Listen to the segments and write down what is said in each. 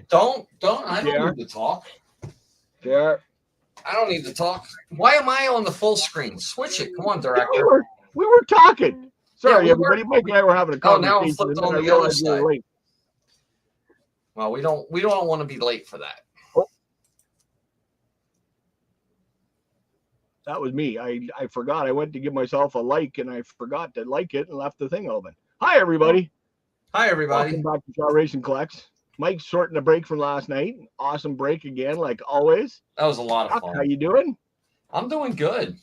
Don't. I don't need to talk. Yeah. I don't need to talk. Why am I on the full screen? Switch it. Come on, director. We were talking. Sorry, we everybody. were. Mike and I were having a Oh, now I'm conversation, flipped and then on I the other realized we side. were late. Well, we don't want to be late for that. Oh. That was me. I forgot. I went to give myself a like, and I forgot to like it and left the thing open. Hi, everybody. Hi, everybody. Welcome back to Shaw Racing Collects. Mike's sorting a break from last night. Awesome break again, like always. That was a lot of fun. How you doing? I'm doing good.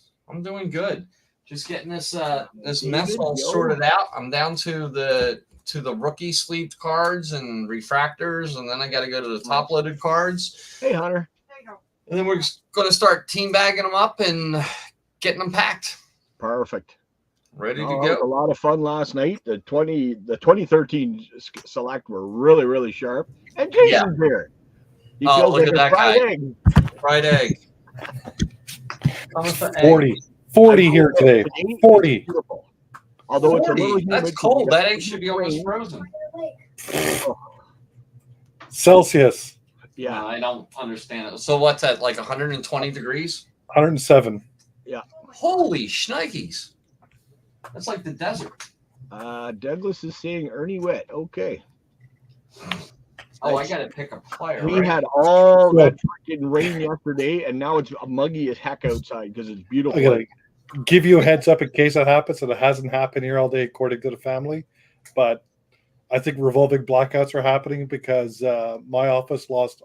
Just getting this mess all sorted out. I'm down to the rookie sleeved cards and refractors, and then I got to go to the top loaded cards. Hey, Hunter. And then we're going to start team bagging them up and getting them packed. Perfect. Ready to go. A lot of fun last night. The 2013 select were really, really sharp. And Jason's here. He feels look like at that fried guy. egg. Fried egg. 40 here today. 40. Although 40. It's a little humid. That's cold. That egg should be almost frozen. Celsius. Yeah. No, I don't understand it. So what's that, like 120 degrees? 107. Yeah. Holy shnikes. That's like the desert. Douglas is saying Ernie Witt. Okay. Oh, I got to pick a player. We had all that freaking rain yesterday, and now it's muggy as heck outside because it's beautiful. I gotta give you a heads up in case that happens, and it hasn't happened here all day according to the family. But I think revolving blackouts are happening because my office lost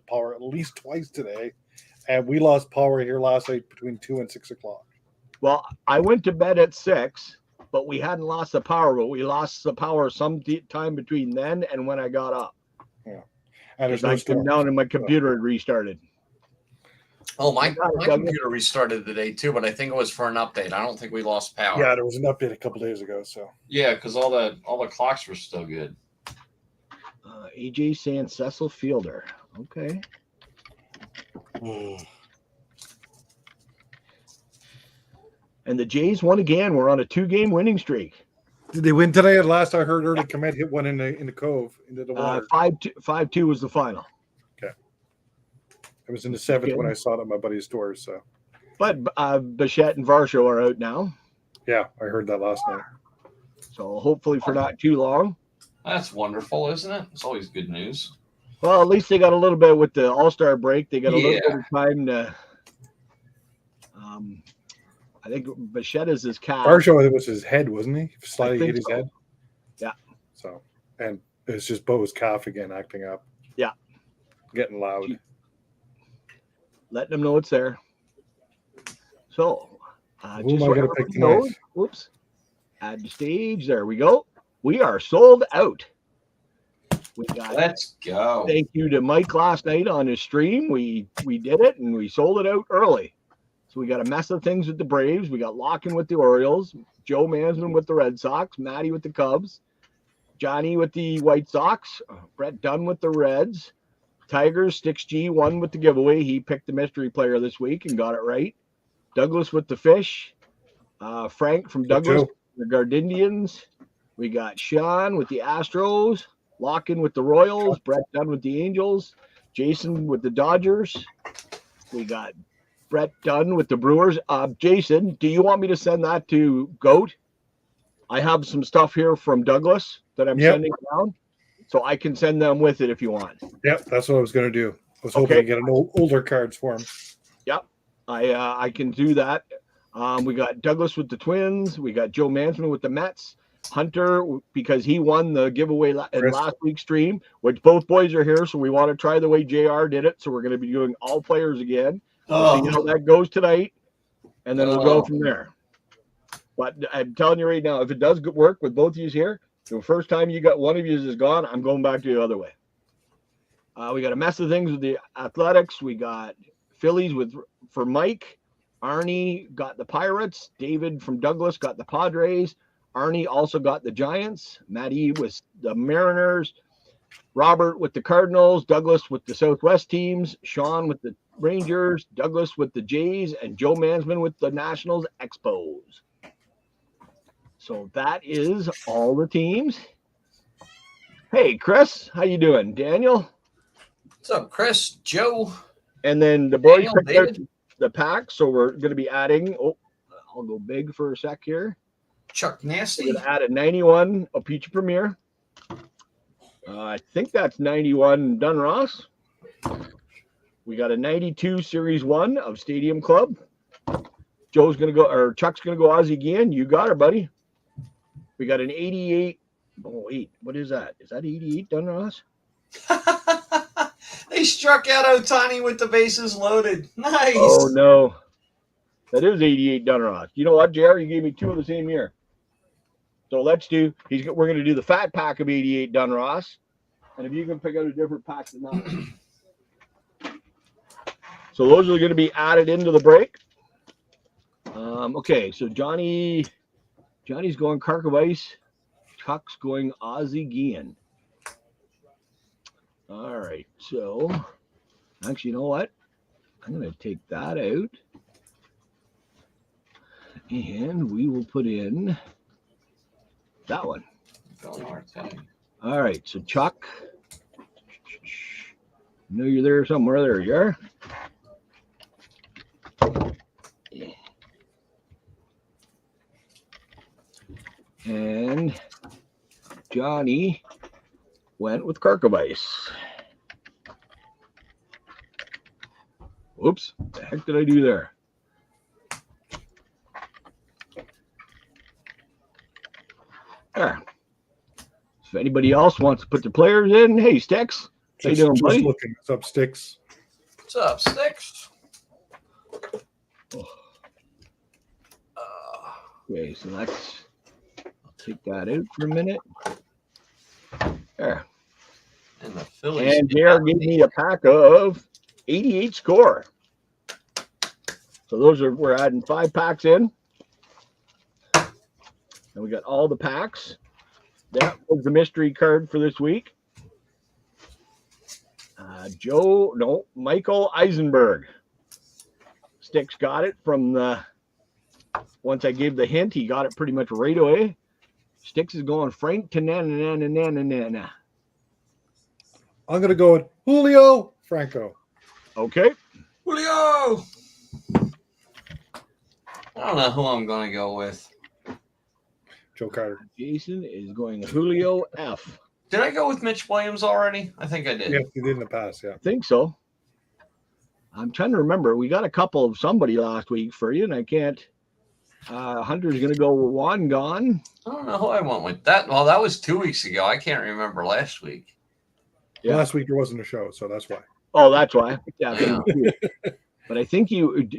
power at least twice today, and we lost power here last night between 2 and 6 o'clock. Well, I went to bed at 6, but we hadn't lost the power. But we lost the power some time between then and when I got up. Yeah, and there's I came down and my computer had restarted. Oh, my computer restarted today too, but I think it was for an update. I don't think we lost power. Yeah, there was an update a couple days ago. So yeah, because all the clocks were still good. AJ saying Cecil Fielder. Okay. And the Jays won again. We're on a 2-game winning streak. Did they win today? At last I heard Early Commit hit one in the cove into the water. 5-2 was the final. Okay. It was in the 7th when I saw it at my buddy's store. So, but Bichette and Varsho are out now. Yeah, I heard that last night. So hopefully for not too long. That's wonderful, isn't it? It's always good news. Well, at least they got a little bit with the All-Star break. They got a little bit of time to. I think Bichette is his calf. Varsho, it was his head, wasn't he? Slightly hit his head. Yeah. So, and it's just Bo's calf again acting up. Yeah. Getting loud. Letting them know it's there. So, who am I going to pick tonight? Whoops. Add to stage. There we go. We are sold out. Let's go. Thank you to Mike last night on his stream. We did it and we sold it out early. So we got a mess of things with the Braves. We got Lockin with the Orioles, Joe Mansman with the Red Sox, Matty with the Cubs, Johnny with the White Sox, Brett Dunn with the Reds, Tigers. Stix G won with the giveaway. He picked the mystery player this week and got it right. Douglas with the Fish, Frank from Douglas, the Gardindians. We got Sean with the Astros, Lockin with the Royals, Brett Dunn with the Angels, Jason with the Dodgers. We got Brett Dunn with the Brewers. Jason, do you want me to send that to Goat? I have some stuff here from Douglas that I'm sending down, so I can send them with it if you want. Yep, that's what I was going to do. I was hoping to get an older cards for him. Yep, I can do that. We got Douglas with the Twins. We got Joe Mansman with the Mets. Hunter, because he won the giveaway in last week's stream, which both boys are here, so we want to try the way JR did it. So we're going to be doing all players again. We'll see how that goes tonight, and then we'll go from there. But I'm telling you right now, if it does work with both of you here, the first time you got one of you is gone, I'm going back to the other way. We got a mess of things with the Athletics. We got Phillies for Mike. Arnie got the Pirates. David from Douglas got the Padres. Arnie also got the Giants. Matty was the Mariners. Robert with the Cardinals. Douglas with the Southwest teams. Sean with the Rangers. Douglas with the Jays. And Joe Mansman with the Nationals Expos. So that is all the teams. Hey, Chris, how you doing? Daniel? What's up, Chris? Joe? And then the boys Daniel, picked out David? the pack, so we're going to be adding. Oh, I'll go big for a sec here. Chuck Nasty? We're going to add a 91 Peach Premier. I think that's 91 Dunross. We got a 92 Series 1 of Stadium Club. Joe's going to go, or Chuck's going to go Aussie again. You got her, buddy. We got an 88. Oh, wait. What is that? Is that 88 Dunross? They struck out Ohtani with the bases loaded. Nice. Oh, no. That is 88 Dunross. You know what, JR? You gave me two of the same year. So let's do, we're going to do the fat pack of 88 Dunross. And if you can pick out a different pack than that one. So those are going to be added into the break. Okay, so Johnny's going Karkovice. Chuck's going Ozzie Guillen. All right, so actually, you know what? I'm going to take that out. And we will put in that one. All right, so Chuck. I know you're there somewhere. There you are. And Johnny went with Karkovice. Whoops, what the heck did I do there? There. If anybody else wants to put the players in, hey, Sticks. How you doing, buddy? Looking. What's up, Sticks? What's up, Sticks? Okay, so let's take that out for a minute. There. And the Phillies. And JR gave me a pack of 88 score. So we're adding 5 packs in. And we got all the packs. That was the mystery card for this week. Michael Eisenberg. Sticks got it from once I gave the hint, he got it pretty much right away. Sticks is going Frank Tanana. I'm going to go with Julio Franco. Okay. Julio! I don't know who I'm going to go with. Joe Carter. Jason is going Julio F. Did I go with Mitch Williams already? I think I did. Yes, you did in the past, yeah. I think so. I'm trying to remember. We got a couple of somebody last week for you, and I can't. Hunter's going to go Juan gone. I don't know who I went with. That was 2 weeks ago. I can't remember last week. Yeah. Last week there wasn't a show, so that's why. Oh, that's why. Yeah. But I think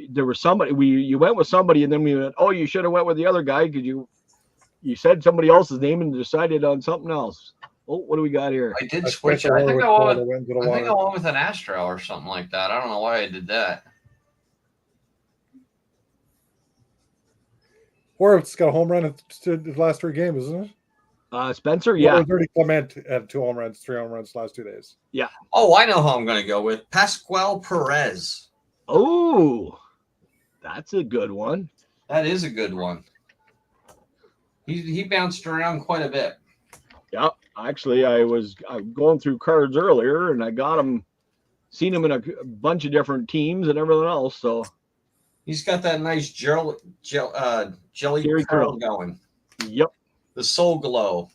there was somebody. You went with somebody, and then we went. Oh, you should have went with the other guy because you said somebody else's name and decided on something else. Oh, what do we got here? I did switch. I think I went with an Astro or something like that. I don't know why I did that. Horowitz got a home run at the last 3 games, isn't it? Spencer, yeah. Already Clement had 2 home runs, 3 home runs the last 2 days. Yeah. Oh, I know who I'm going to go with. Pascual Perez. Oh, that's a good one. That is a good one. He bounced around quite a bit. Yeah. Actually, I was going through cards earlier, and I seen him in a bunch of different teams and everything else. So he's got that nice jelly curl going. Yep. The Soul Glow.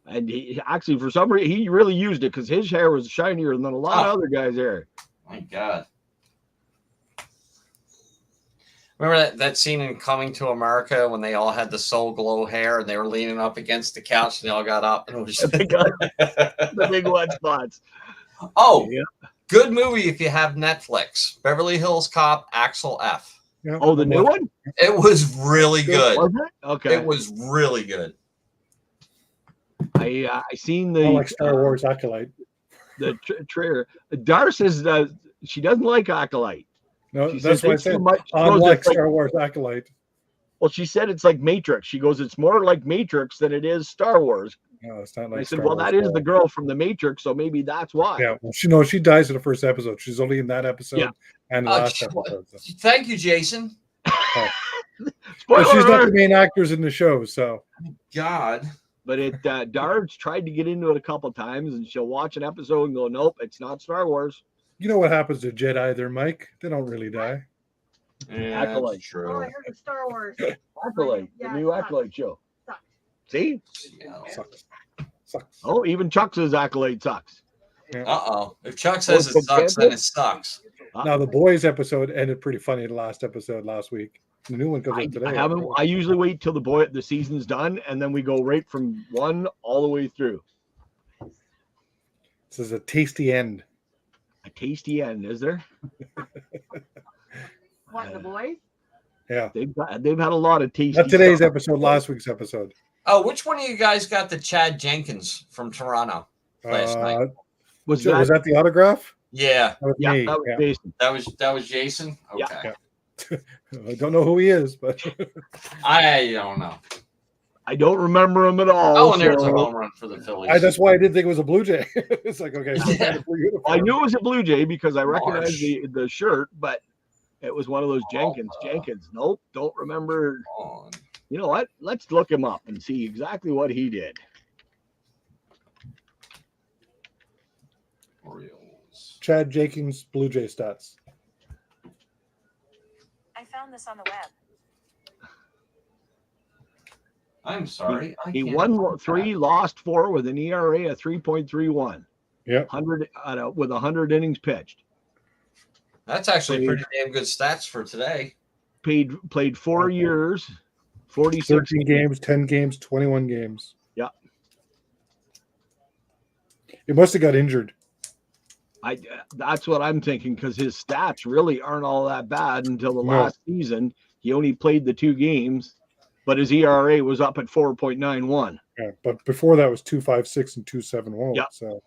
And he actually, for some reason, he really used it because his hair was shinier than a lot of other guys' hair. My God. Remember that scene in Coming to America when they all had the Soul Glow hair and they were leaning up against the couch and they all got up and it was the big white spots. Oh, yeah. Good movie if you have Netflix. Beverly Hills Cop, Axel F. Yeah. Oh, the new one? It was really good. Was it? Okay. It was really good. I seen the like Star Wars Acolyte. The trailer. Dar says she doesn't like Acolyte. No, that's what I said. Like Star Wars Acolyte. Well, she said it's like Matrix. She goes, it's more like Matrix than it is Star Wars. No, it's not like I said, Star well, Wars that is the girl from the Matrix, so maybe that's why. Yeah, well, she dies in the first episode. She's only in that episode and the last episode. So. Thank you, Jason. But she's not the main actors in the show, so. God. But Darge tried to get into it a couple times, and she'll watch an episode and go, "Nope, it's not Star Wars." You know what happens to Jedi there, Mike? They don't really die. Yeah, Acolyte. that's true. Oh, I heard of Star Wars. Acolyte, Yeah, the new sucks. Acolyte show. Sucks. See? Yeah. Sucks. Oh, even Chuck's Acolyte sucks. Uh-oh. If Chuck says Oh, it sucks, then it sucks. Now the boys episode ended pretty funny. The last episode last week. The new one comes out today. I haven't. I usually wait till the season's done, and then we go right from one all the way through. This is a tasty end. A tasty end, is there? What, the boys? Yeah. They've had a lot of tasty. Not today's stuff. episode, last week's episode. Oh, which one of you guys got the Chad Jenkins from Toronto last night? Was Was that the autograph? Yeah, That was Yeah, me. that was Yeah. Jason. that was Jason. Yeah. Okay, I don't know who he is, but I don't know. I don't remember him at all. Oh, and there's a so- home run for the Phillies. that's why I didn't think it was a Blue Jay. It's like, okay, so Yeah. I knew it was a Blue Jay because I recognized Marsh. the shirt, but it was one of those Jenkins. Nope, don't remember. On. You know what? Let's look him up and see exactly what he did. Orioles. Chad Jenkins Blue Jay stats. I found this on the web. I'm sorry. I He can't won find 3, that. lost 4 with an ERA of 3.31. Yep. 100 with 100 innings pitched. That's actually pretty damn good stats for today. Played 4 years, 46 13 games, 10 games, 21 games. Yeah. He must have got injured. That's what I'm thinking because his stats really aren't all that bad until the No. last season. He only played the 2 games, but his ERA was up at 4.91. Yeah, but before that was 2.56 and 2.71. Yeah. So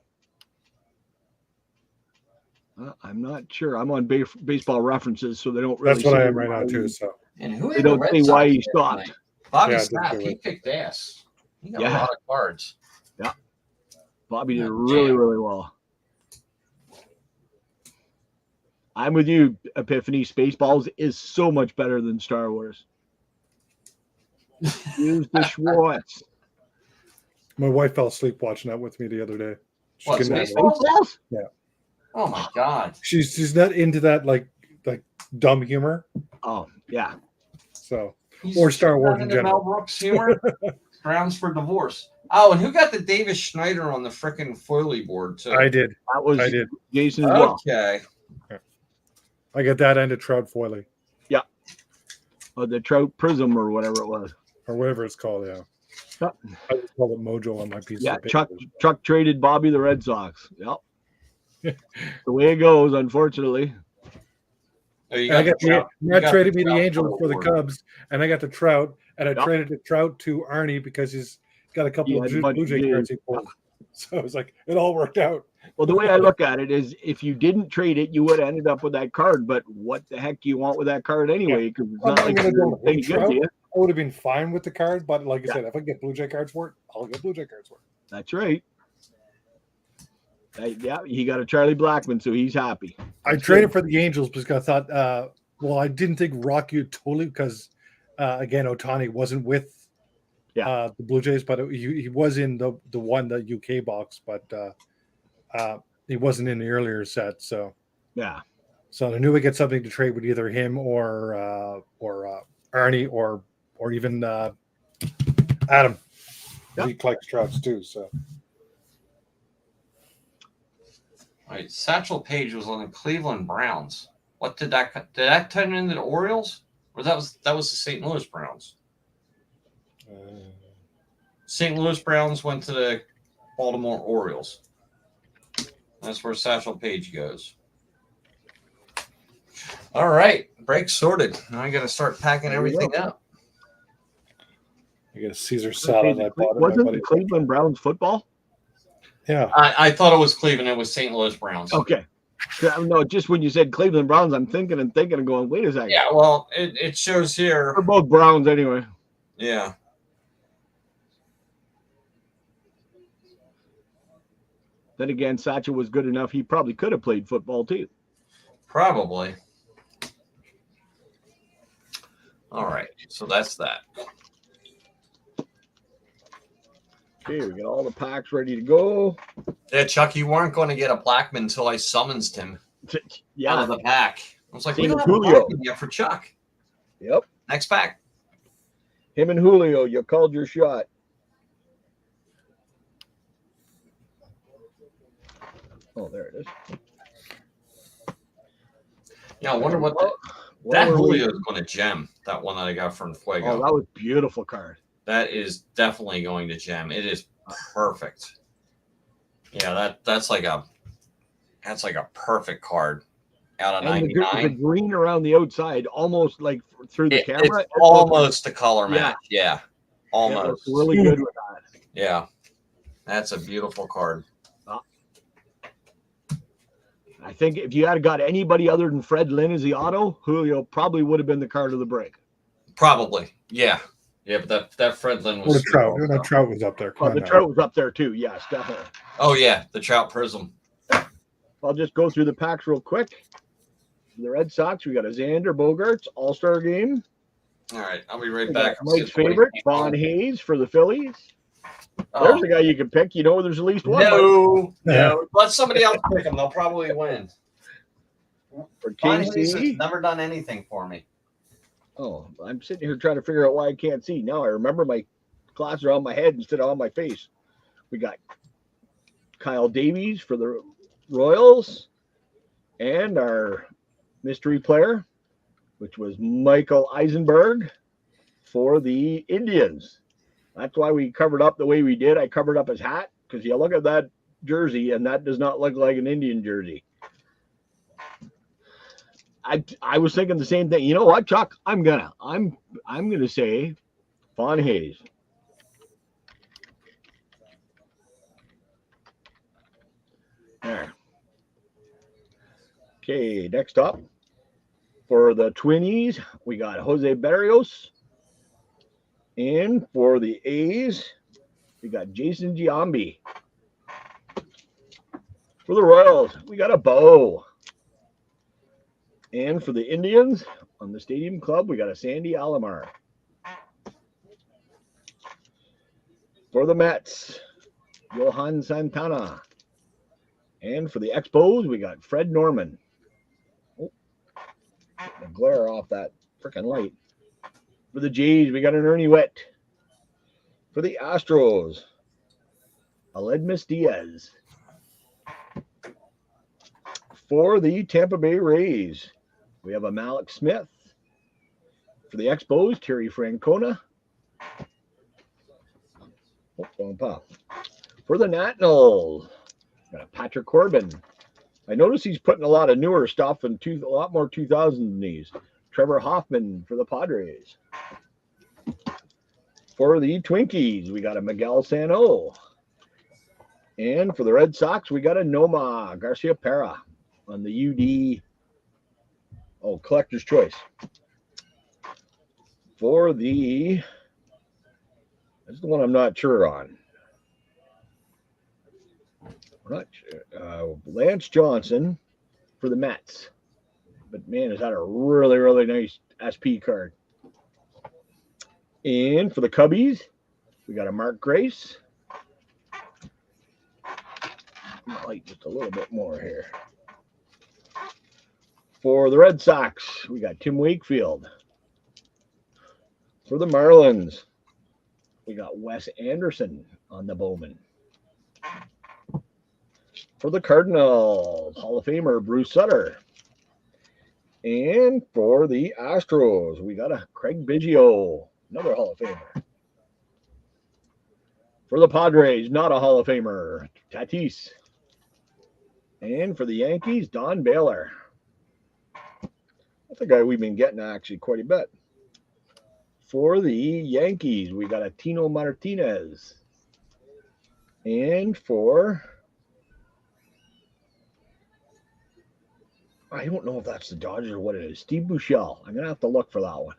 I'm not sure. I'm on baseball references, so they don't really. that's what I say am right why now too. he- So And who They had the don't Red say Sox why he last stopped. night? Bobby Yeah, I didn't Snap, do he it. kicked ass. He got a Yeah. lot of cards. Bobby did Yeah, really, damn. really well. I'm with you, Epiphany. Spaceballs is so much better than Star Wars. Use the Schwartz. my wife fell asleep watching that with me the other day. She What, couldn't handle it. Spaceballs? Spaceballs? Oh my God. She's not into that like dumb humor. Oh, yeah. So He's Or Star not Wars in into general. Mel Brooks humor. Grounds for divorce. Oh, and who got the Davis Schneider on the frickin' foily board too? I did. That was I did. Jason as well. Okay. I got that and a Trout Foily Or the Trout Prism or whatever it was. or whatever it's called. Yeah. Yep. I just call it Mojo on my piece. Yeah, of paper. Chuck traded Bobby the Red Sox. Yep. The way it goes, unfortunately. Oh, you And I got got the Trout- you Matt got traded the me the Trout Angels for the award. Cubs, and I got the Trout, and I Yep. traded the Trout to Arnie because he's got a couple He of had a bunch Blue of Jay cards Jays. he pulled. So it was like it all worked out. Well, the way I look at it is if you didn't trade it, you would have ended up with that card. But what the heck do you want with that card anyway? Because it's I'm not not like gonna it's go any with good Trout. to you. I would have been fine with the card, but like I Yeah. said, if I get Blue Jay cards for it, I'll get Blue Jay cards for it. That's right. Yeah, he got a Charlie Blackmon, so he's happy. I That's traded good. for the Angels because I thought, well, I didn't think Rocky would totally because again, Otani wasn't with the Blue Jays, but he was in the UK box, but he wasn't in the earlier set. So Yeah. I knew we get something to trade with either him or Arnie or even Adam. Yep. He collects Trouts too. So All right, Satchel Paige was on the Cleveland Browns. What did that turn into the Orioles? Or that was the St. Louis Browns? St. Louis Browns went to the Baltimore Orioles. That's where Satchel Paige goes. All right, break sorted. Now I got to start packing There we everything go. up. I get a Caesar salad. I bought it. Wasn't the Cleveland Browns football? Yeah. I thought it was Cleveland. It was St. Louis Browns. Okay. No, just when you said Cleveland Browns, I'm thinking and going, wait a second. Yeah, well, it shows here. We're both Browns anyway. Yeah. Then again, Satchel was good enough. He probably could have played football too. Probably. All right. So that's that. Okay, we got all the packs ready to go. Yeah, Chuck, you weren't going to get a Blackman until I summoned him out Yeah. of the pack. I was like, we Same don't with have a Julio. Blackman yet for Chuck. Yep. Next pack. Him and Julio, you called your shot. Oh, there it is. Yeah, I wonder what that Julio is going to gem. That one that I got from Fuego. Oh, that was a beautiful card. That is definitely going to gem. It is perfect. Yeah, that's like a perfect card out of And 99. the green around the outside, almost like through the camera. It's almost a color match. Yeah, almost. Yeah, really good with that. Yeah, that's a beautiful card. I think if you had got anybody other than Fred Lynn as the auto, Julio probably would have been the card of the break. Probably, yeah. But that Fred Lynn was the Trout. That Trout was up there. Oh, the Trout was up there too. Yes, definitely. Oh yeah, the Trout Prism. I'll just go through the packs real quick. The Red Sox, we got a Xander Bogaerts All-Star game. All right, I'll be right back. Mike's favorite, Von Hayes for the Phillies. There's a guy you can pick. You know, there's at least one. No. Let somebody else pick him. They'll probably win. For Von Hayes has KC. never done anything for me. Oh, I'm sitting here trying to figure out why I can't see. Now I remember my glasses are on my head instead of on my face. We got Kyle Davies for the Royals and our mystery player, which was Michael Eisenberg for the Indians. That's why we covered up the way we did. I covered up his hat because you look at that jersey and that does not look like an Indian jersey. I was thinking the same thing. You know what, Chuck? I'm gonna say Von Hayes. There. Okay, next up for the Twinnies, we got Jose Berrios. And for the A's, we got Jason Giambi. For the Royals, we got a Bo. And for the Indians, on the Stadium Club, we got a Sandy Alomar. For the Mets, Johan Santana. And for the Expos, we got Fred Norman. Oh, the glare off that freaking light. For the Jays, we got an Ernie Witt. For the Astros, Aledmus Diaz. For the Tampa Bay Rays, we have a Malik Smith. For the Expos, Terry Francona. For the Nationals, got a Patrick Corbin. I notice he's putting a lot of newer stuff and a lot more 2000s than these. Trevor Hoffman for the Padres. For the Twinkies, we got a Miguel Sano. And for the Red Sox, we got a Noma Garcia Pera on the UD Collector's Choice. For the, that's the one I'm not sure on. I'm not sure. Lance Johnson for the Mets. But man, is that a really, really nice SP card. And for the Cubbies, we got a Mark Grace. Light just a little bit more here. For the Red Sox, we got Tim Wakefield. For the Marlins, we got Wes Anderson on the Bowman. For the Cardinals, Hall of Famer Bruce Sutter. And for the Astros, we got a Craig Biggio, another Hall of Famer. For the Padres, not a Hall of Famer, Tatis. And for the Yankees, Don Baylor. That's a guy we've been getting actually quite a bit. For the Yankees, we got a Tino Martinez. And for, I don't know if that's the Dodgers or what it is, Steve Buechele. I'm going to have to look for that one.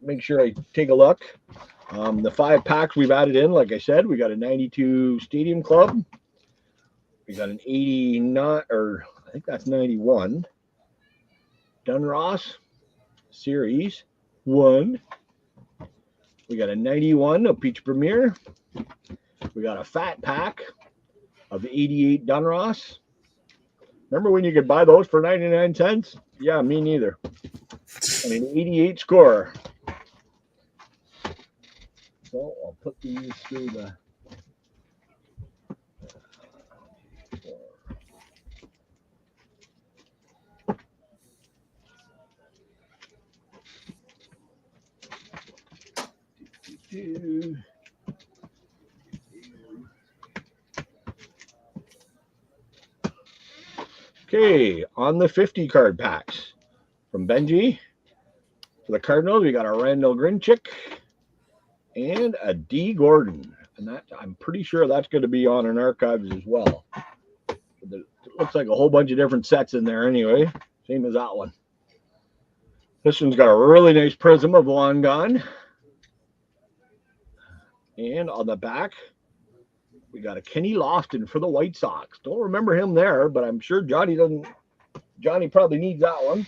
Make sure I take a look. The 5 packs we've added in, like I said, we got a 92 Stadium Club. We got an 89, or I think that's 91. Dunross Series 1. We got a 91 of Peach Premier. We got a fat pack of 88 Dunross. Remember when you could buy those for 99 cents? Yeah, me neither. And an 88 score. So I'll put these through the. Okay, on the 50 card packs from Benji. For the Cardinals, we got a Randall Grinchick and a D. Gordon. And that I'm pretty sure that's going to be on an archives as well. It looks like a whole bunch of different sets in there anyway. Same as that one. This one's got a really nice prism of long gone. And on the back, we got a Kenny Lofton for the White Sox. Don't remember him there, but I'm sure Johnny probably needs that one.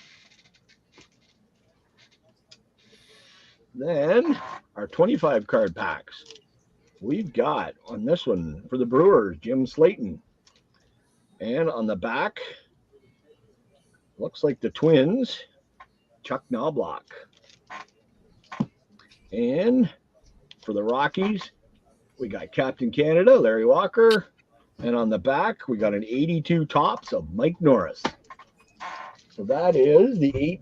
Then our 25 card packs. We've got on this one for the Brewers, Jim Slayton. And on the back, looks like the Twins, Chuck Knobloch. And for the Rockies, we got Captain Canada, Larry Walker. And on the back, we got an 82 tops of Mike Norris. So that is the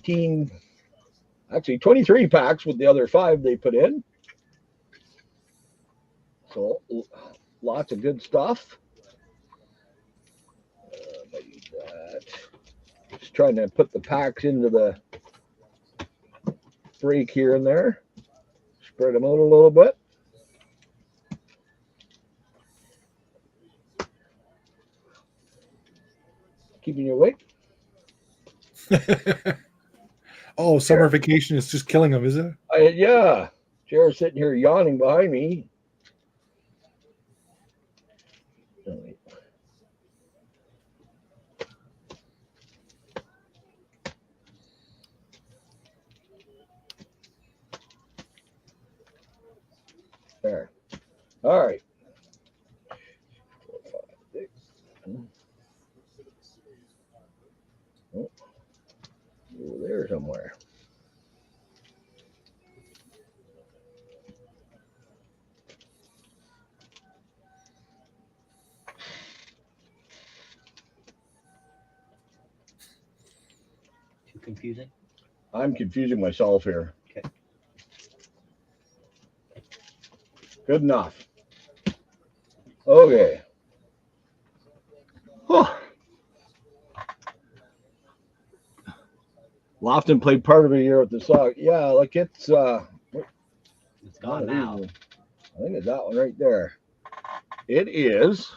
23 packs with the other 5 they put in. So lots of good stuff. Just trying to put the packs into the break here and there. Spread them out a little bit. Keeping you awake? Oh, summer vacation is just killing them, is it? Yeah. Jared's sitting here yawning behind me. There. All right. 4, 5, 6. Oh, over there somewhere. Too confusing? I'm confusing myself here. Okay. Good enough. Okay. Oh. Lofton played part of a year with the Sox. Yeah, like it's It's gone now. I think it's that one right there. It is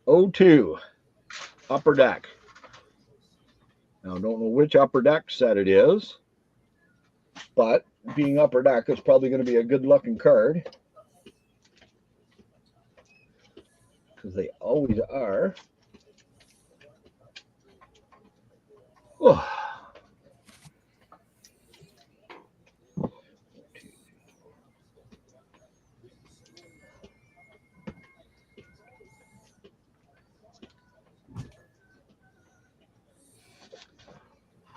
02 Upper Deck. Now, I don't know which Upper Deck set it is, but being Upper Deck is probably going to be a good looking card because they always are. Oh.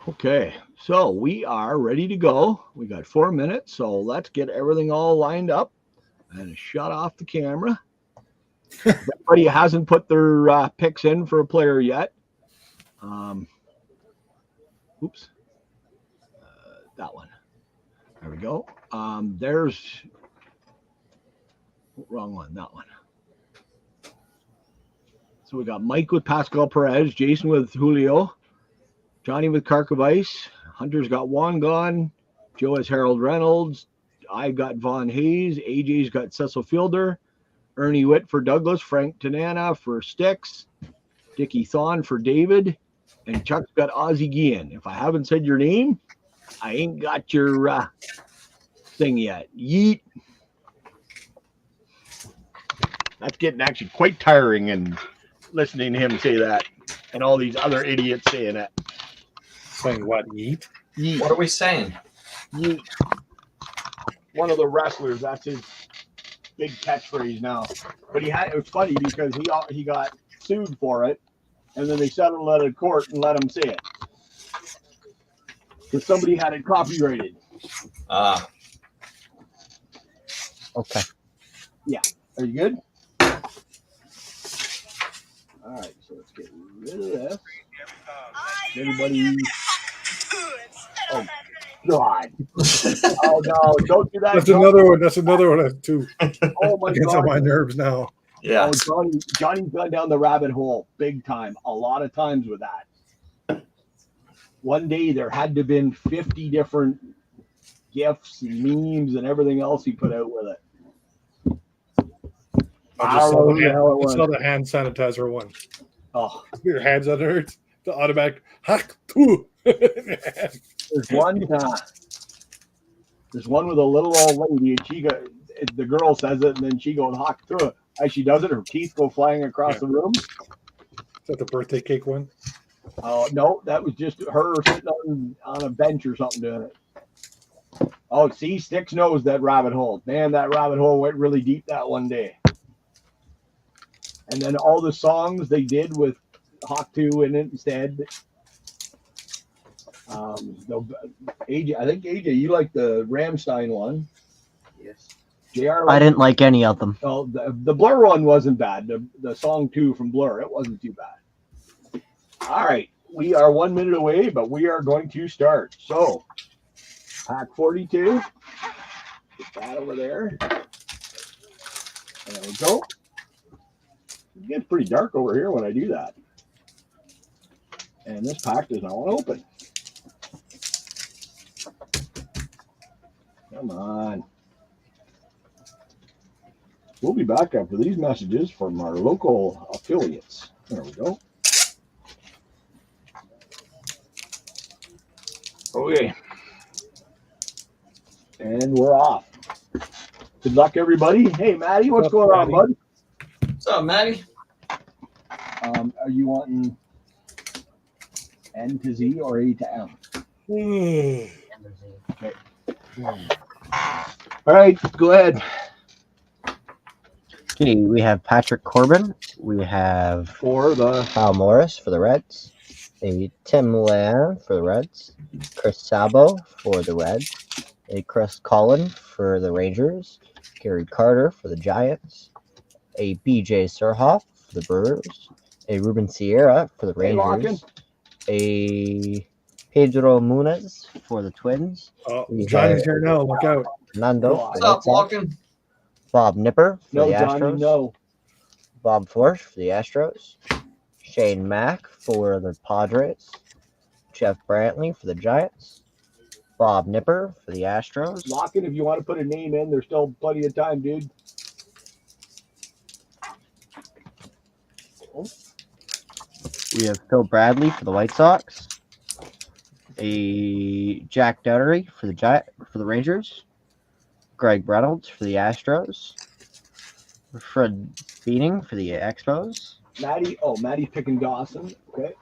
Okay, so we are ready to go. We got 4 minutes, so let's get everything all lined up and shut off the camera. Everybody hasn't put their picks in for a player yet. Oops, that one. There we go. There's wrong one. That one. So we got Mike with Pascal Perez, Jason with Julio, Johnny with Karkovice, Hunter's got Juan Gone, Joe has Harold Reynolds, I got Von Hayes, AJ's got Cecil Fielder, Ernie Witt for Douglas, Frank Tanana for Sticks, Dickie Thon for David, and Chuck's got Ozzie Guillen. If I haven't said your name, I ain't got your thing yet. Yeet. That's getting actually quite tiring and listening to him say that and all these other idiots saying it. Saying what? Yeet? Yeet. What are we saying? Yeet. One of the wrestlers, that's his big catchphrase now. But it was funny because he got sued for it, and then they settled it at court and let him say it because somebody had it copyrighted. Okay. Are you good? All right, so let's get rid of this. Everybody. Oh God! Oh no! Don't do that. That's another one. That's another one too. Oh my Gets God! on my nerves now. Yeah. Oh, Johnny's gone down the rabbit hole big time. A lot of times with that. One day there had to have been 50 different gifs and memes and everything else he put out with it. I just saw, don't know who the hell it was. the hand sanitizer one. Oh, Your hands under it. The automatic hack too. there's one with a little old lady, and the girl says it, and then she goes hawk through it. As she does it, her teeth go flying across the room. Is that the birthday cake one? Oh no, that was just her sitting on a bench or something doing it. Oh, see, Sticks knows that rabbit hole. Man, that rabbit hole went really deep that one day. And then all the songs they did with Hawk 2 in it instead. AJ, I think AJ, you like the Rammstein one. Yes. JR, I didn't like any of them. Oh, the Blur one wasn't bad. The song 2 from Blur, it wasn't too bad. All right, we are 1 minute away, but we are going to start. So, pack 42. Get that over there. There we go. It gets pretty dark over here when I do that. And this pack does not want to open. Come on. We'll be back after these messages from our local affiliates. There we go. Okay. And we're off. Good luck, everybody. Hey, Maddie, what's going on, bud? What's up, Maddie? Are you wanting N to Z or A to M? Okay. All right, go ahead. Okay, we have Patrick Corbin. We have For the Kyle Morris for the Reds. A Tim Land for the Reds. Chris Sabo for the Reds. A Chris Collin for the Rangers. Gary Carter for the Giants. A BJ Surhoff for the Brewers. A Ruben Sierra for the Hey, Rangers. A Pedro Munez for the Twins. Oh, We Johnny's have here now. Look out. Fernando for What's the Red up, Sox. Walking? Bob Nipper for no, the Johnny, Astros. no. Bob Forsch for the Astros. Shane Mack for the Padres. Jeff Brantley for the Giants. Bob Nipper for the Astros. Lock-in, if you want to put a name in, there's still plenty of time, dude. We have Phil Bradley for the White Sox. A Jack Dougherty for the Rangers. Greg Reynolds for the Astros. Fred Beaning for the Expos. Maddie's picking Dawson. Okay.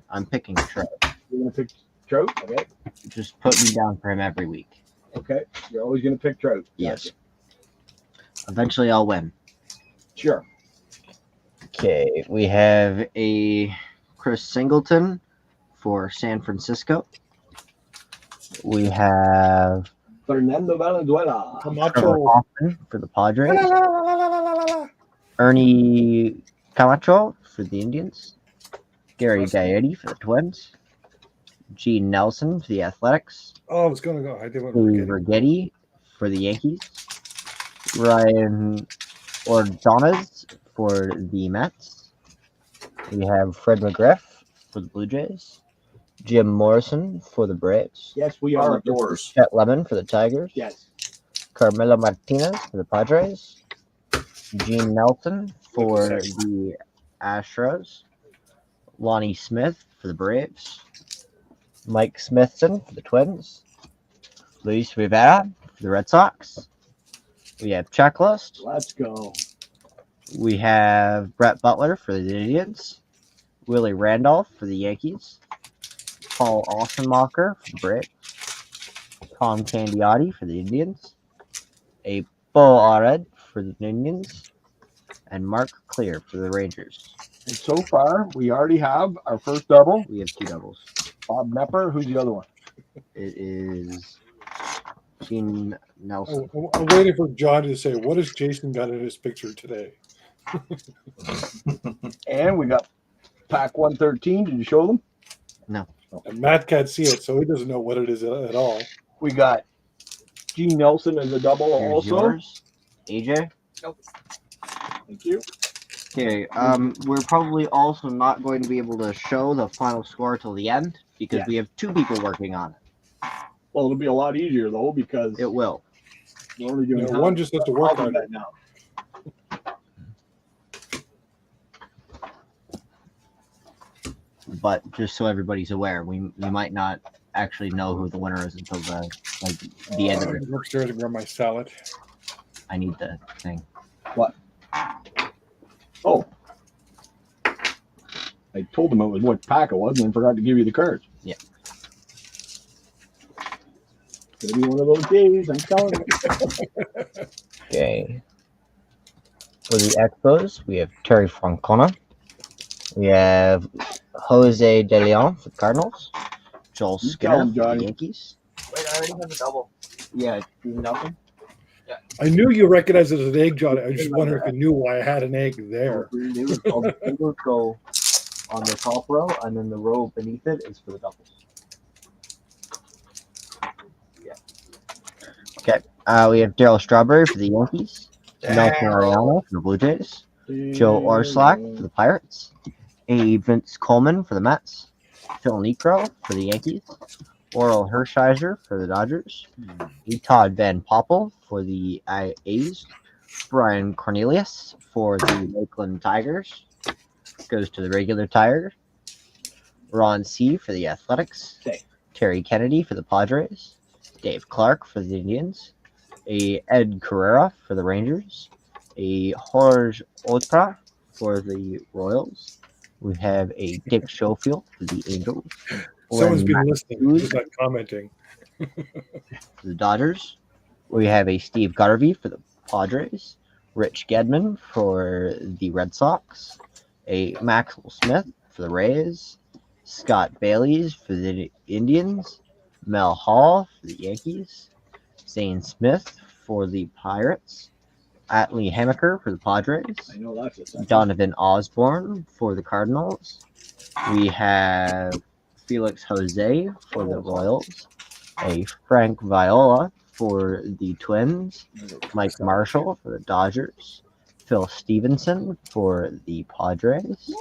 I'm picking Trout. You're going to pick Trout? Okay. Just put me down for him every week. Okay. You're always going to pick Trout. Yes. Eventually I'll win. Sure. Okay, we have a Chris Singleton for San Francisco. We have Fernando Valenzuela. Trevor Camacho. Hoffman for the Padres. Ernie Camacho for the Indians. Gary Gaetti for the Twins. Gene Nelson for the Athletics. Oh, I was going to go. I did want to Steve forget. Rigetti for the Yankees. Ryan Ordonez for the Mets. We have Fred McGriff for the Blue Jays. Jim Morrison for the Braves. Yes, we On are. the doors. Chet Lemon for the Tigers. Yes. Carmelo Martinez for the Padres. Gene Nelson for the Astros. Lonnie Smith for the Braves. Mike Smithson for the Twins. Luis Rivera for the Red Sox. We have Checklist. Let's go. We have Brett Butler for the Indians. Willie Randolph for the Yankees. Paul Ossenmacher for the Braves. Tom Candiotti for the Indians. A Bo Ared for the Indians, and Mark Clear for the Rangers. And so far, we already have our first double. We have 2 doubles. Bob Nepper. Who's the other one? It is Gene Nelson. I'm waiting for John to say, what has Jason got in his picture today? And we got pack 113. Did you show them? And Matt can't see it, so he doesn't know what it is at all. We got Gene Nelson as a double Here's also. yours, AJ. Thank you. Okay, we're probably also not going to be able to show the final score till the end because we have 2 people working on it. Well, it'll be a lot easier though because It will. we're only doing One just has to work on it. that now. But just so everybody's aware, we might not actually know who the winner is until the end of it. I'm upstairs and grab my salad. I need the thing. What? Oh. I told them it was what pack it was and then forgot to give you the cards. Yeah. It's gonna be one of those days, I'm telling you. Okay. For the Expos, we have Terry Francona. We have Jose De Leon for the Cardinals. Joel You Skinner tell him, for the Johnny. Yankees. Wait, I already have a double. Yeah, Gene Nelson. I knew you recognized it as an egg, John. I just wondered if you knew why I had an egg there. They would go on the top row, and then the row beneath it is for the doubles. Yeah. Okay. We have Daryl Strawberry for the Yankees. Nelson Ariano for the Blue Jays. Joe Orslack for the Pirates. A. Vince Coleman for the Mets. Phil Niekro for the Yankees. Oral Hershiser for the Dodgers. Todd Van Poppel for the A's. Brian Cornelius for the Lakeland Tigers. Goes to the regular Tiger. Ron C. for the Athletics. Okay. Terry Kennedy for the Padres. Dave Clark for the Indians. A Ed Carrera for the Rangers. A Jorge Otra for the Royals. We have a Dick Schofield for the Angels. Someone's Len been Matt listening. Hughes Just not commenting. for the Dodgers. We have a Steve Garvey for the Padres. Rich Gedman for the Red Sox. A Maxwell Smith for the Rays. Scott Bailey's for the Indians. Mel Hall for the Yankees. Zane Smith for the Pirates. Atlee Hamaker for the Padres. I know that's a second. Donovan Osborne for the Cardinals. We have Felix Jose for the Royals. A Frank Viola for the Twins. Mike Marshall for the Dodgers. Phil Stevenson for the Padres.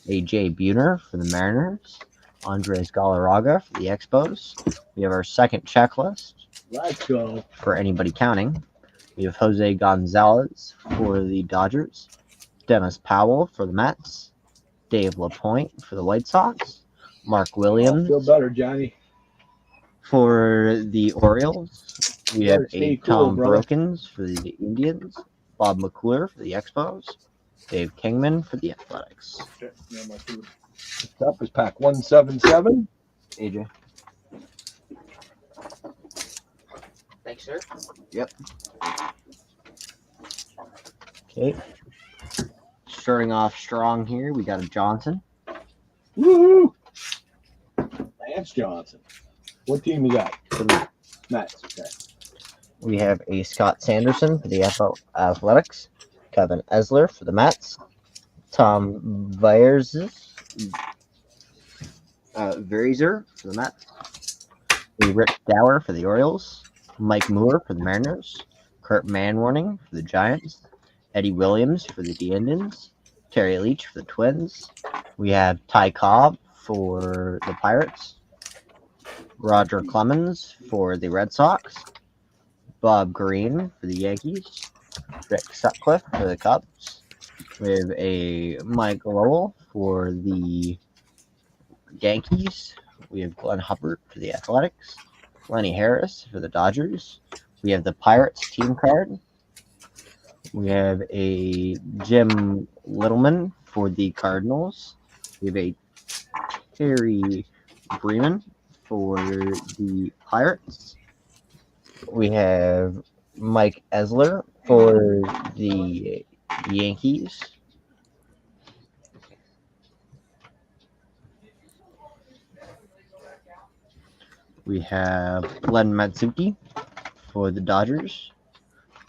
A Jay Buhner for the Mariners. Andres Galarraga for the Expos. We have our second checklist Let's go. for anybody counting. We have Jose Gonzalez for the Dodgers. Dennis Powell for the Mets. Dave LaPointe for the White Sox. Mark Williams Feel better, Johnny. for the Orioles. We have Better stay a cool, Tom brother. Brokens for the Indians. Bob McClure for the Expos. Dave Kingman for the Athletics. Okay, yeah, my food. Next up is pack 177. AJ. Thanks, sir. Okay. Starting off strong here, we got a Johnson. Woohoo! Lance Johnson. What team is that? For the Mets. Okay. We have a Scott Sanderson for the Athletics. Kevin Esler for the Mets. Tom Vierzers for the Mets. Rick Dower for the Orioles. Mike Moore for the Mariners. Kurt Manwarning for the Giants. Eddie Williams for the Indians. Terry Leach for the Twins. We have Ty Cobb for the Pirates. Roger Clemens for the Red Sox. Bob Green for the Yankees. Rick Sutcliffe for the Cubs. We have a Mike Lowell for the Yankees. We have Glenn Hubbard for the Athletics. Lenny Harris for the Dodgers. We have the Pirates team card. We have a Jim Littleman for the Cardinals. We have a Terry Bremen for the Pirates. We have Mike Esler for the Yankees. We have Len Matsuki for the Dodgers.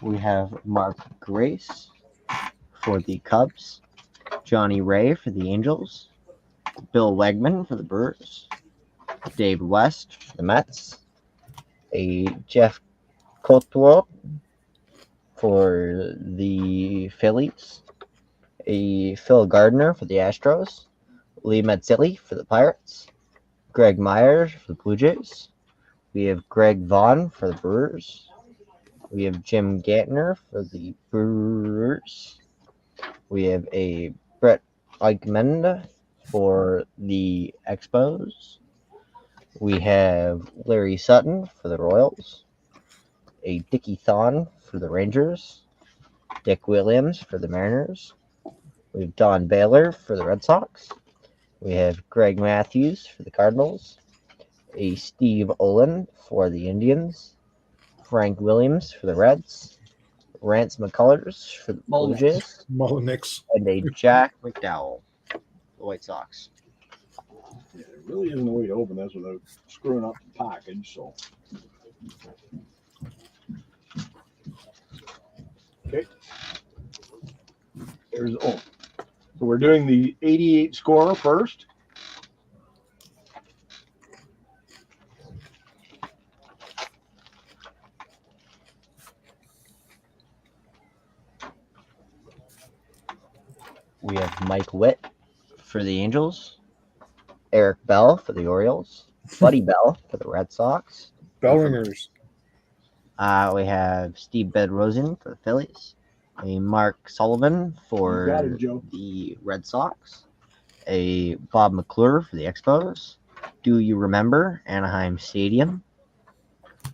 We have Mark Grace for the Cubs. Johnny Ray for the Angels. Bill Wegman for the Brewers. Dave West for the Mets. A Jeff Cotwell for the Phillies. A Phil Gardner for the Astros. Lee Mazzilli for the Pirates. Greg Myers for the Blue Jays. We have Greg Vaughn for the Brewers. We have Jim Gantner for the Brewers. We have a Brett Eichmann for the Expos. We have Larry Sutton for the Royals. A Dickie Thon for the Rangers. Dick Williams for the Mariners. We have Don Baylor for the Red Sox. We have Greg Matthews for the Cardinals. A Steve Olin for the Indians. Frank Williams for the Reds. Rance McCullers for the Blue Jays. Mullinix. And a Jack McDowell for the White Sox. Yeah, there really isn't a way to open this without screwing up the package. So, okay. So we're doing the 88 score first. We have Mike Witt for the Angels. Eric Bell for the Orioles. Buddy Bell for the Red Sox. Bell ringers. We have Steve Bedrosian for the Phillies. A Mark Sullivan for Got it, Joe. the Red Sox. A Bob McClure for the Expos. Do you remember Anaheim Stadium?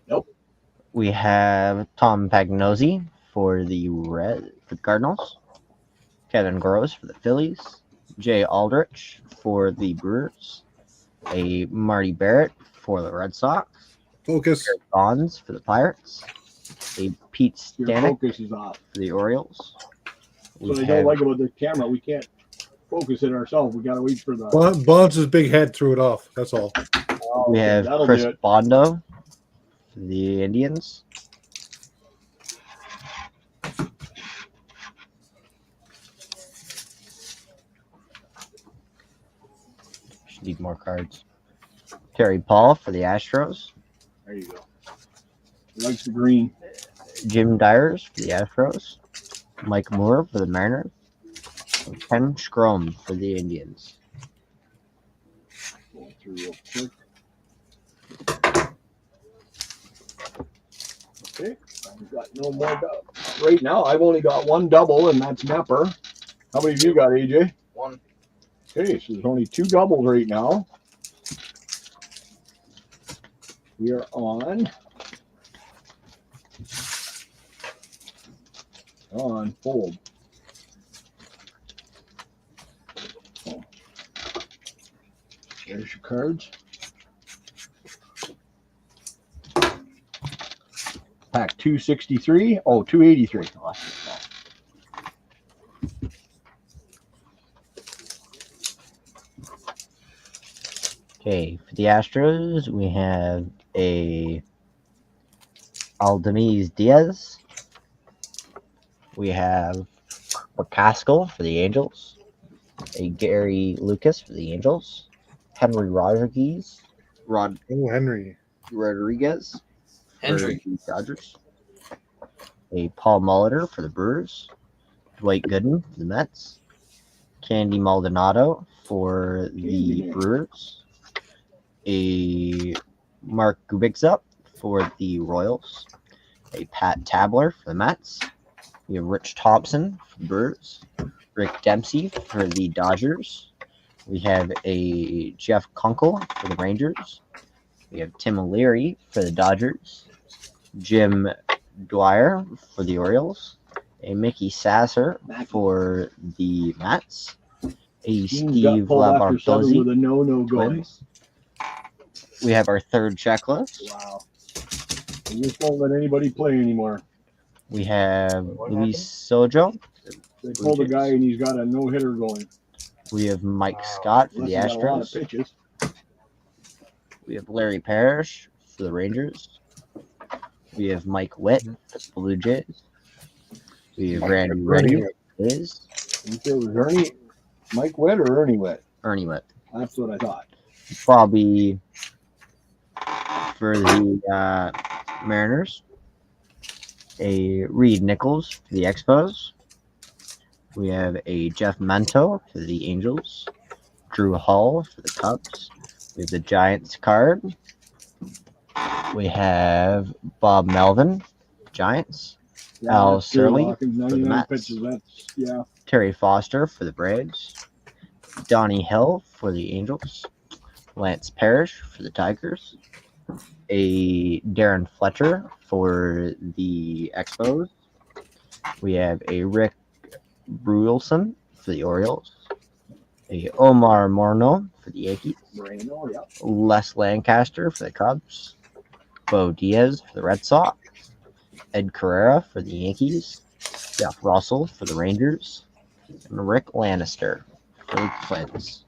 Nope. We have Tom Pagnozzi for the Cardinals. Kevin Gross for the Phillies. Jay Aldrich for the Brewers. A Marty Barrett for the Red Sox. Focus. Bonds for the Pirates. A Pete Your Stanek focus is off. for the Orioles. So We I don't like about this camera. We can't focus it ourselves. We got to wait for the. Bonds' big head threw it off. That's all. we have that'll Chris do it. Bondo for the Indians. Should need more cards. Terry Paul for the Astros. There you go. He likes the green. Jim Dyers for the Astros. Mike Moore for the Mariners. And Ken Scrum for the Indians. Going through real quick. Okay, I've got no more double. Right now, I've only got one double, and that's Nepper. How many of you got, AJ? One. Okay, so there's only two doubles right now. We are on fold. Oh. There's your cards. Pack 263. Oh, 283. Okay, for the Astros, we have a Aldemez Diaz. We have McCaskill for the Angels. A Gary Lucas for the Angels. Henry Rodriguez. Henry. Rodriguez for Hendry. the Dodgers. A Paul Molitor for the Brewers. Dwight Gooden for the Mets. Candy Maldonado for the Brewers. A Mark Kubica for the Royals. A Pat Tabler for the Mets. We have Rich Thompson for the Brewers. Rick Dempsey for the Dodgers. We have a Jeff Kunkel for the Rangers. We have Tim O'Leary for the Dodgers. Jim Dwyer for the Orioles. A Mickey Sasser for the Mets. A Steve Labartozzi with a no going. Twins. We have our third checklist. Wow. We just won't let anybody play anymore. We have Luis Sojo. They pulled a guy and he's got a no-hitter going. We have Mike Scott for the Unless he got a lot of Astros. pitches. We have Larry Parrish for the Rangers. We have Mike Witt for the Blue Jays. We have Randy Reddy for the Jays. You said it was Ernie, Mike Witt or Ernie Witt? Ernie Witt. That's what I thought. Bobby for the Mariners. A Reed Nichols for the Expos. We have a Jeff Mento for the Angels. Drew Hall for the Cubs. We have the Giants card. We have Bob Melvin, Giants. Al Sirley for the Mets. Pitches, yeah. Terry Foster for the Braves. Donnie Hill for the Angels. Lance Parrish for the Tigers. A Darren Fletcher for the Expos. We have a Rick Brulson for the Orioles. A Omar Morneau for the Yankees. Moreno, yeah. Les Lancaster for the Cubs. Bo Diaz for the Red Sox. Ed Carrera for the Yankees. Jeff Russell for the Rangers. And Rick Lannister for the Twins.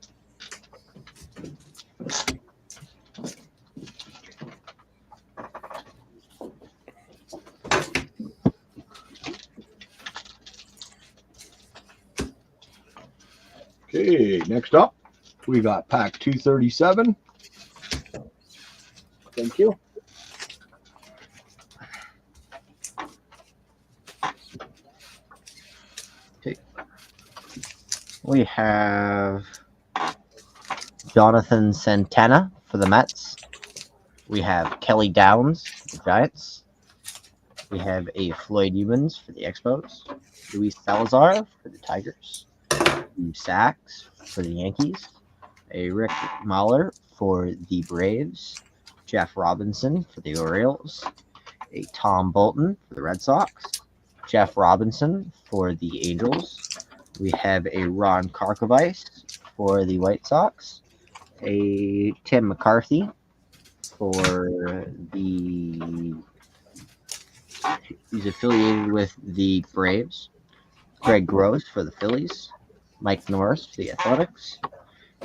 Okay, next up, we got pack 237. Thank you. We have Jonathan Santana for the Mets. We have Kelly Downs for the Giants. We have a Floyd Humans for the Expos. Luis Salazar for the Tigers. Steve Sachs for the Yankees. A Rick Mahler for the Braves. Jeff Robinson for the Orioles. A Tom Bolton for the Red Sox. Jeff Robinson for the Angels. We have a Ron Karkovice for the White Sox. A Tim McCarthy for the... He's affiliated with the Braves. Greg Gross for the Phillies. Mike Norris for the Athletics.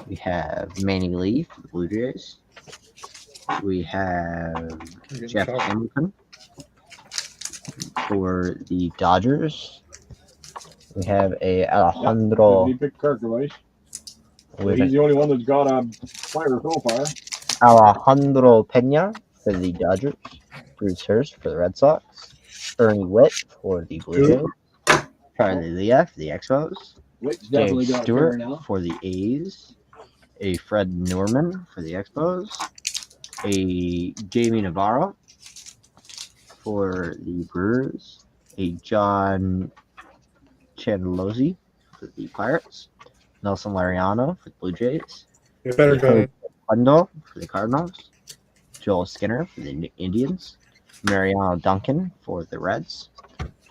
We have Manny Lee for the Blue Jays. We have Jeff Hamilton for the Dodgers. We have a Alejandro. He picked Karkovic. With He's the only one that's got a fire so far. Alejandro Pena for the Dodgers. Bruce Hurst for the Red Sox. Ernie Witt for the Blue Jays. Charlie Leah for the Expos. Witt's Dave definitely got a Stewart fire now. for the A's. A Fred Norman for the Expos. A Jamie Navarro for the Brewers. A John Chandlozzi for the Pirates. Nelson Lariano for the Blue Jays. You better go. Hundo for the Cardinals. Joel Skinner for the Indians. Mariano Duncan for the Reds.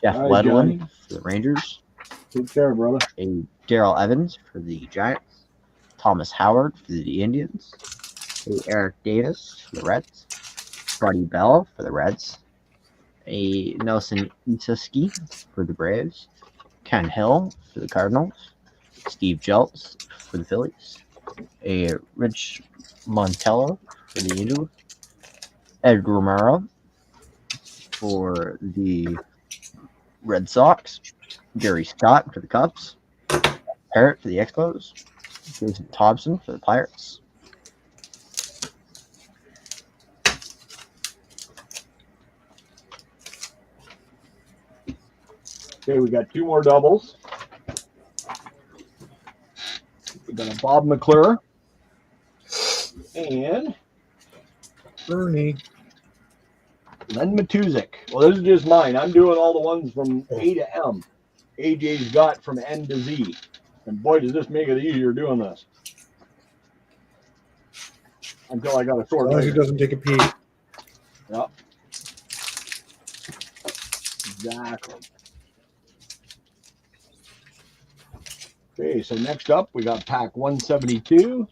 Jeff All right, Ledlin Johnny. for the Rangers. Take care, brother. A Daryl Evans for the Giants. Thomas Howard for the Indians. A Eric Davis for the Reds. Buddy Bell for the Reds. A Nelson Isaski for the Braves. Ken Hill for the Cardinals. Steve Jeltz for the Phillies. A Rich Montello for the Angels. Ed Romero for the Red Sox. Gary Scott for the Cubs. Parrott for the Expos. Jason Thompson for the Pirates. Okay, we got two more doubles. We got a Bob McClure and Ernie. Len Matuzik. Well, this is just mine. I'm doing all the ones from A to M. AJ's got from N to Z. And boy, does this make it easier doing this. Until I got a As short long as he later. doesn't take a pee. Yep. Exactly. Okay, so next up we got pack 172.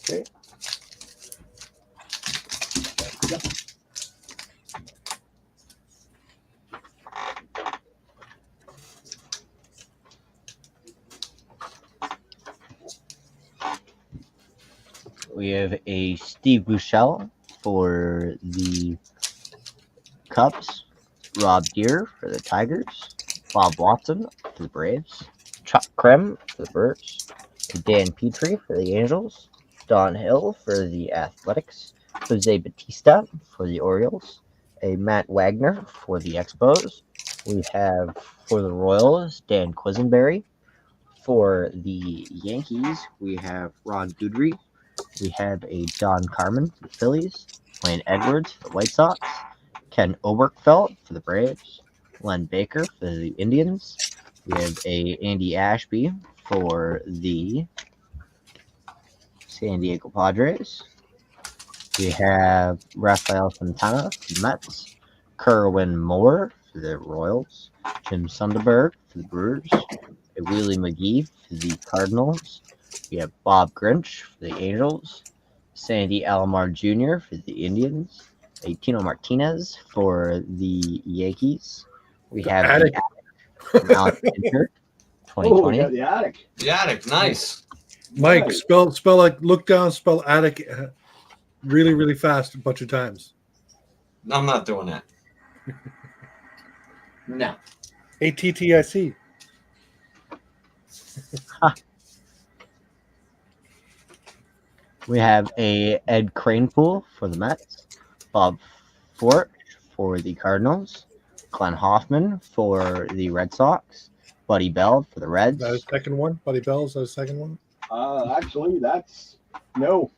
Okay. We have a Steve Buechele for the Cubs, Rob Deere for the Tigers, Bob Watson for the Braves, Chuck Krem for the Birds, Dan Petrie for the Angels, Don Hill for the Athletics, Jose Batista for the Orioles, a Matt Wagner for the Expos. We have for the Royals, Dan Quisenberry. For the Yankees, we have Ron Goodry. We have a John Carmen for the Phillies, Wayne Edwards for the White Sox, Ken Oberkfeld for the Braves, Len Baker for the Indians. We have a Andy Ashby for the San Diego Padres. We have Rafael Santana for the Mets, Kerwin Moore for the Royals, Jim Sunderberg for the Brewers, a Willie McGee for the Cardinals. We have Bob Grinch for the Angels, Sandy Alomar Jr. for the Indians, a Tino Martinez for the Yankees. We have Attic. the Attic from Alex Pinter, Oh, we 2020. got the attic. The attic, nice. Mike, Nice. spell like look down, spell attic really, really fast a bunch of times. I'm not doing that. No. ATTIC. We have a Ed Kranepool for the Mets, Bob Fort for the Cardinals, Glenn Hoffman for the Red Sox, Buddy Bell for the Reds. Is that a second one? Buddy Bell, is that a second one? Actually, that's no.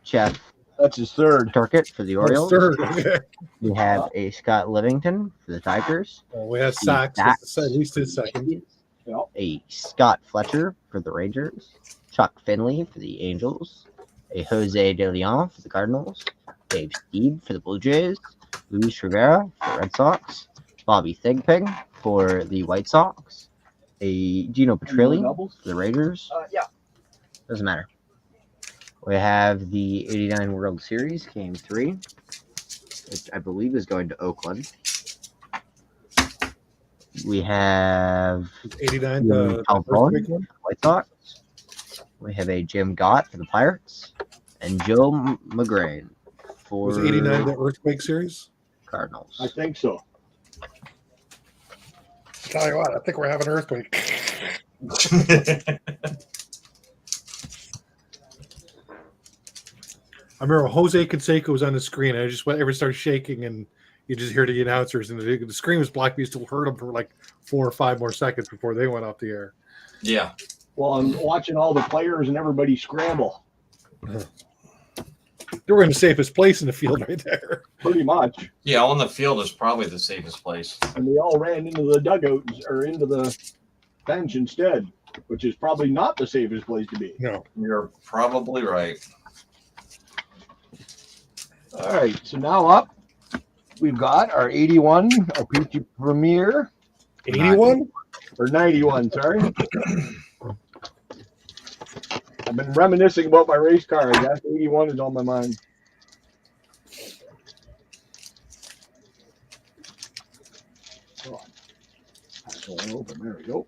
Jeff That's his third. Turkett for the Oh, Orioles. third. Okay. We have a Scott Livington for the Tigers. We have Sachs. That's at least his second. Yep. A Scott Fletcher for the Rangers. Chuck Finley for the Angels. A Jose De Leon for the Cardinals. Dave Steed for the Blue Jays. Luis Rivera for the Red Sox. Bobby Thigpen for the White Sox. A Gino Petrilli Doubles? for the Rangers. Yeah. Doesn't matter. We have the 89 World Series, Game 3, which I believe is going to Oakland. We have 89, Yeah, the Calhoun. first big one. White Sox. We have a Jim Gott for the Pirates. And Joe McGrain for Was 89 the Earthquake series? Cardinals. I think so. Tell you what, I think we're having an earthquake. I remember Jose Canseco was on the screen, and I just everyone started shaking, and you just hear the announcers, and the screen was black. We still heard them for like 4 or 5 more seconds before they went off the air. Yeah. Well, I'm watching all the players and everybody scramble. They were in the safest place in the field right there. Pretty much. Yeah, on the field is probably the safest place. And they all ran into the dugout or into the bench instead, which is probably not the safest place to be. No. You're probably right. All right, so now up, we've got our 81 Apici Premier, 81? or 91, sorry. I've been reminiscing about my race car. I guess 81 is on my mind. That's going open. There we go.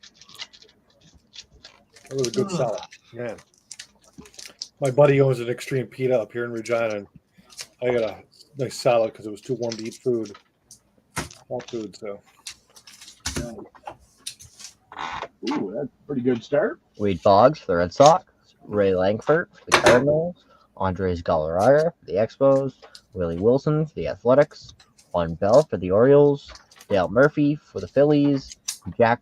That was a good salad. Man. My buddy owns an Extreme Pita up here in Regina, and I got a nice salad because it was too warm to eat food. Hot food, so. Ooh, that's a pretty good start. Wade Boggs for the Red Sox. Ray Langford for the Cardinals. Andres Galarraga for the Expos. Willie Wilson for the Athletics. Juan Bell for the Orioles. Dale Murphy for the Phillies. Jack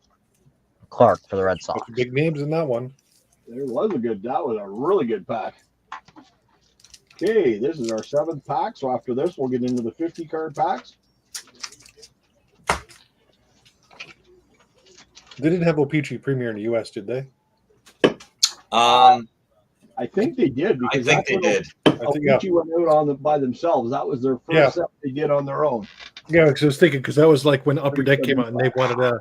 Clark for the Red Sox. Big names in that one. That was a really good pack. Okay, this is our 7th pack. So after this, we'll get into the 50 card packs. They didn't have Opici Premier in the U.S., did they? I think they did. I think they did. I think, yeah. Opici went out by themselves. That was their first set they did on their own. Yeah, because I was thinking, because that was like when Upper Deck came out and they wanted to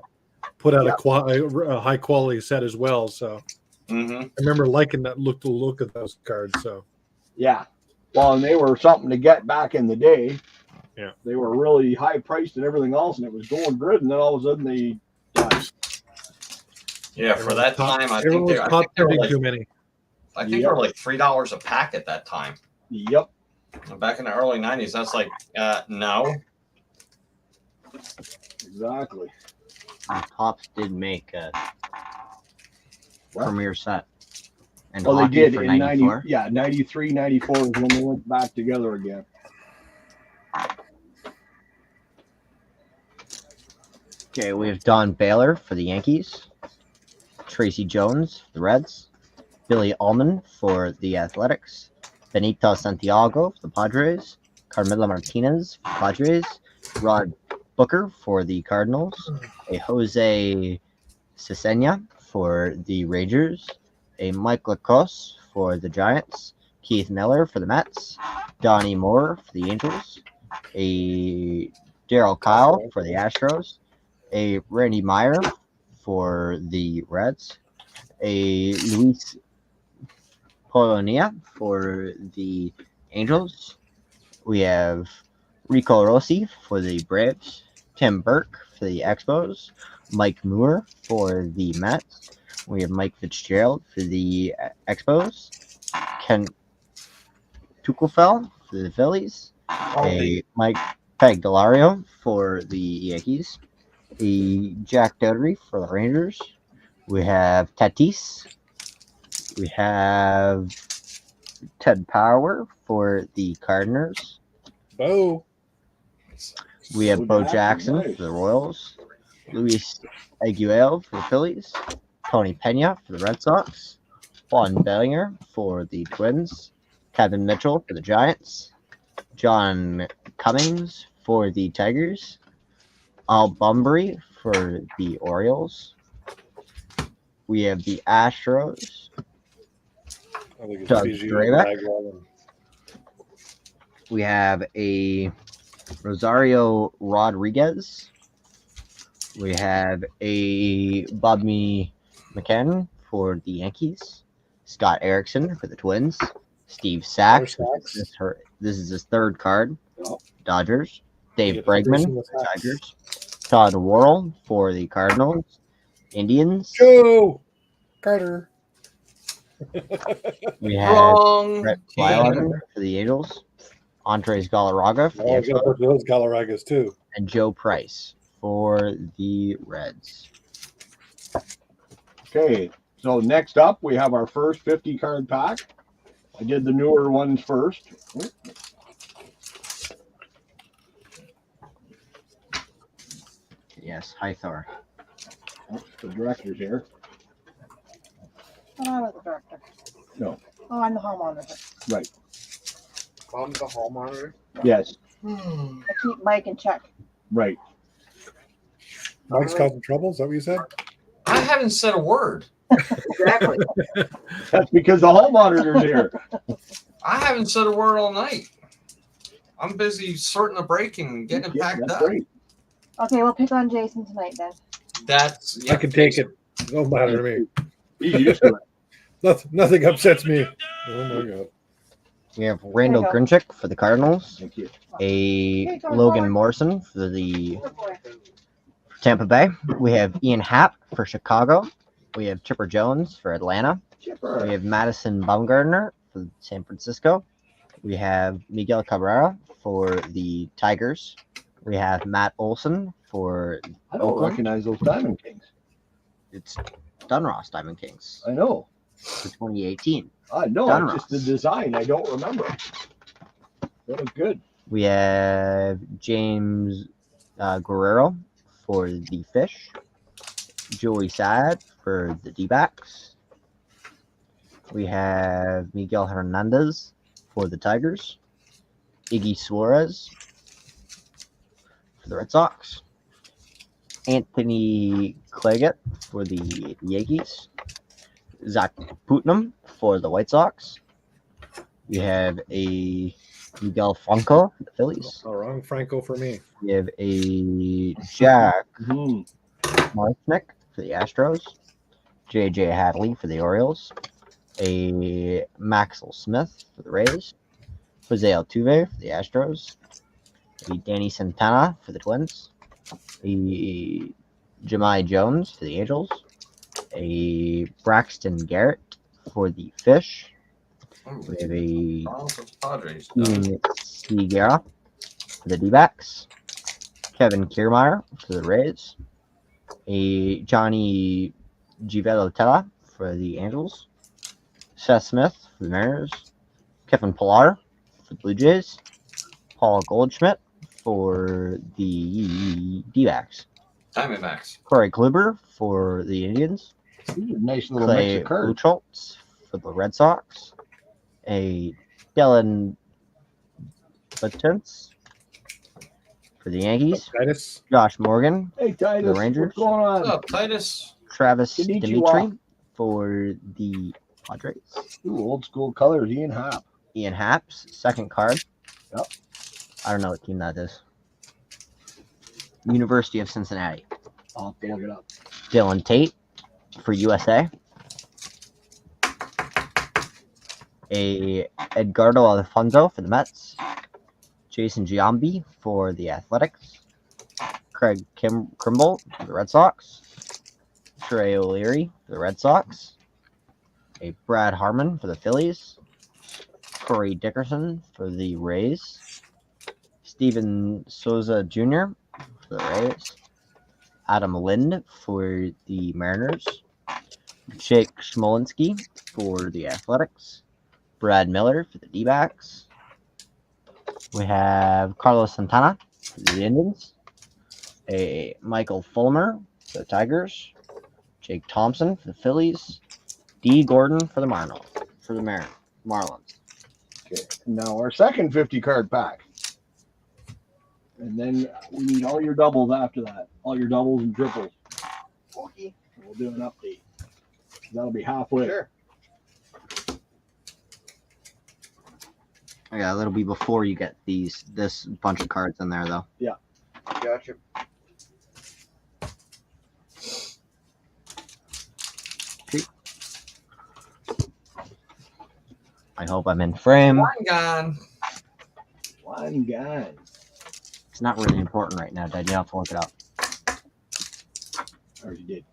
put out a high quality set as well. So I remember liking that look of those cards. So yeah, well, and they were something to get back in the day. Yeah, they were really high priced and everything else, and it was going good. And then all of a sudden they died. Yeah, for that time, I think they were too many. I think they were like $3 a pack at that time. Yep. Back in the early 90s, that's like, no. Exactly. Pops did make a premiere set. And Well, they hockey did for in 94. 93, 94 is when they went back together again. Okay, we have Don Baylor for the Yankees, Tracy Jones for the Reds, Billy Ullman for the Athletics, Benito Santiago for the Padres, Carmelo Martinez for the Padres, Rod Booker for the Cardinals, a Jose Cesena for the Rangers, a Mike Lacoste for the Giants, Keith Miller for the Mets, Donnie Moore for the Angels, a Daryl Kyle for the Astros, a Randy Meyer for the Reds, a Luis Polonia for the Angels. We have Rico Rossi for the Braves, Tim Burke for the Expos, Mike Moore for the Mets. We have Mike Fitzgerald for the Expos, Ken Tuchelfeld for the Phillies, a Mike Pagdalario for the Yankees, a Jack Dougherty for the Rangers. We have Tatis. We have Ted Power for the Cardinals. Bo. We have Bo Jackson nice. for the Royals. Luis Aguilera for the Phillies. Tony Pena for the Red Sox. Juan Bellinger for the Twins. Kevin Mitchell for the Giants. John Cummings for the Tigers. Al Bunbury for the Orioles. We have the Astros. I think it's Doug PG Drabek. Bagwell and We have a Rosario Rodriguez. We have a Bobby McCann for the Yankees. Scott Erickson for the Twins. Steve Sachs. This is his third card. Dodgers. Dave Bregman for the Tigers. Todd Worrell for the Cardinals. Indians. Joe Carter. We have Wrong. Brett Flyleven for the Angels. Andres Galarraga for the Oh, I got to Expos. put those Galarragas too. And Joe Price for the Reds. Okay, so next up we have our first 50 card pack. I did the newer ones first. Yes, hi Thor. The director's here. I'm not the director. No. Oh, I'm the homeowner. Right. I'm the hall monitor. Yes. I keep Mike in check. Right. Mike's causing trouble. Is that what you said? I haven't said a word. Exactly. That's because the hall monitor's here. I haven't said a word all night. I'm busy sorting the breaking and getting it Yeah, packed that's up. right. Okay, we'll pick on Jason tonight then. That's I can take it. No matter to me. He's used to it. Nothing upsets me. Oh my god. We have Randall There you Grinchick for the Cardinals. Thank you. A Logan Morrison for the Tampa Bay. We have Ian Happ for Chicago. We have Chipper Jones for Atlanta. Chipper. We have Madison Bumgarner for San Francisco. We have Miguel Cabrera for the Tigers. We have Matt Olson for I don't Oakland. recognize those Diamond Kings. It's Dunross Diamond Kings I know. for 2018. I know. Dunross. It's just the design. I don't remember. That was good. We have James Guerrero for the Fish. Joey Sad for the D-backs. We have Miguel Hernandez for the Tigers. Iggy Suarez for the Red Sox. Anthony Claggett for the Yankees. Zach Putnam for the White Sox. We have a Miguel Franco for the Phillies. Oh, wrong Franco for me. We have a Jack Mhm. Marchnik for the Astros. J.J. Hadley for the Orioles. A Maxwell Smith for the Rays. Jose Altuve for the Astros. A Danny Santana for the Twins. A Jemai Jones for the Angels. A Braxton Garrett for the Fish. Oh, We have a Cardinals with the Padres. Steven Seaguera for the D-backs. Kevin Kiermaier for the Rays. A Johnny Givelotella for the Angels. Seth Smith for the Mariners. Kevin Pillar for the Blue Jays. Paul Goldschmidt for the D-backs. Diamondbacks. Corey Kluber for the Indians. These are nice little mix Clay of cards. Buchholz for the Red Sox. A Dylan Batins for the Yankees. Titus. Josh Morgan Hey, Titus, The Rangers? what's going What's on? up, Titus? Travis Konnichiwa. Dimitri for the Padres. Ooh, old school colors, Ian Happ. Ian Haps, second card. Yep. I don't know what team that is. University of Cincinnati. I'll have to look it up. Dylan Tate for USA. A Edgardo Alfonso for the Mets. Jason Giambi for the Athletics. Craig Kimbrell for the Red Sox. Trey O'Leary for the Red Sox. A Brad Harmon for the Phillies. Corey Dickerson for the Rays. Steven Souza Jr. for the Rays. Adam Lind for the Mariners. Jake Smolinski for the Athletics. Brad Miller for the D-backs. We have Carlos Santana for the Indians. A Michael Fulmer for the Tigers. Jake Thompson for the Phillies. D. Gordon for the Marlins. Okay. Now our second 50 card pack. And then we need all your doubles after that. All your doubles and triples. Okay. We'll do an update. That'll be halfway. Sure. Yeah, that'll be before you get this bunch of cards in there, though. Yeah. Gotcha. I hope I'm in frame. One gone. One guy. It's not really important right now, Dad. You have to look it up. I already did.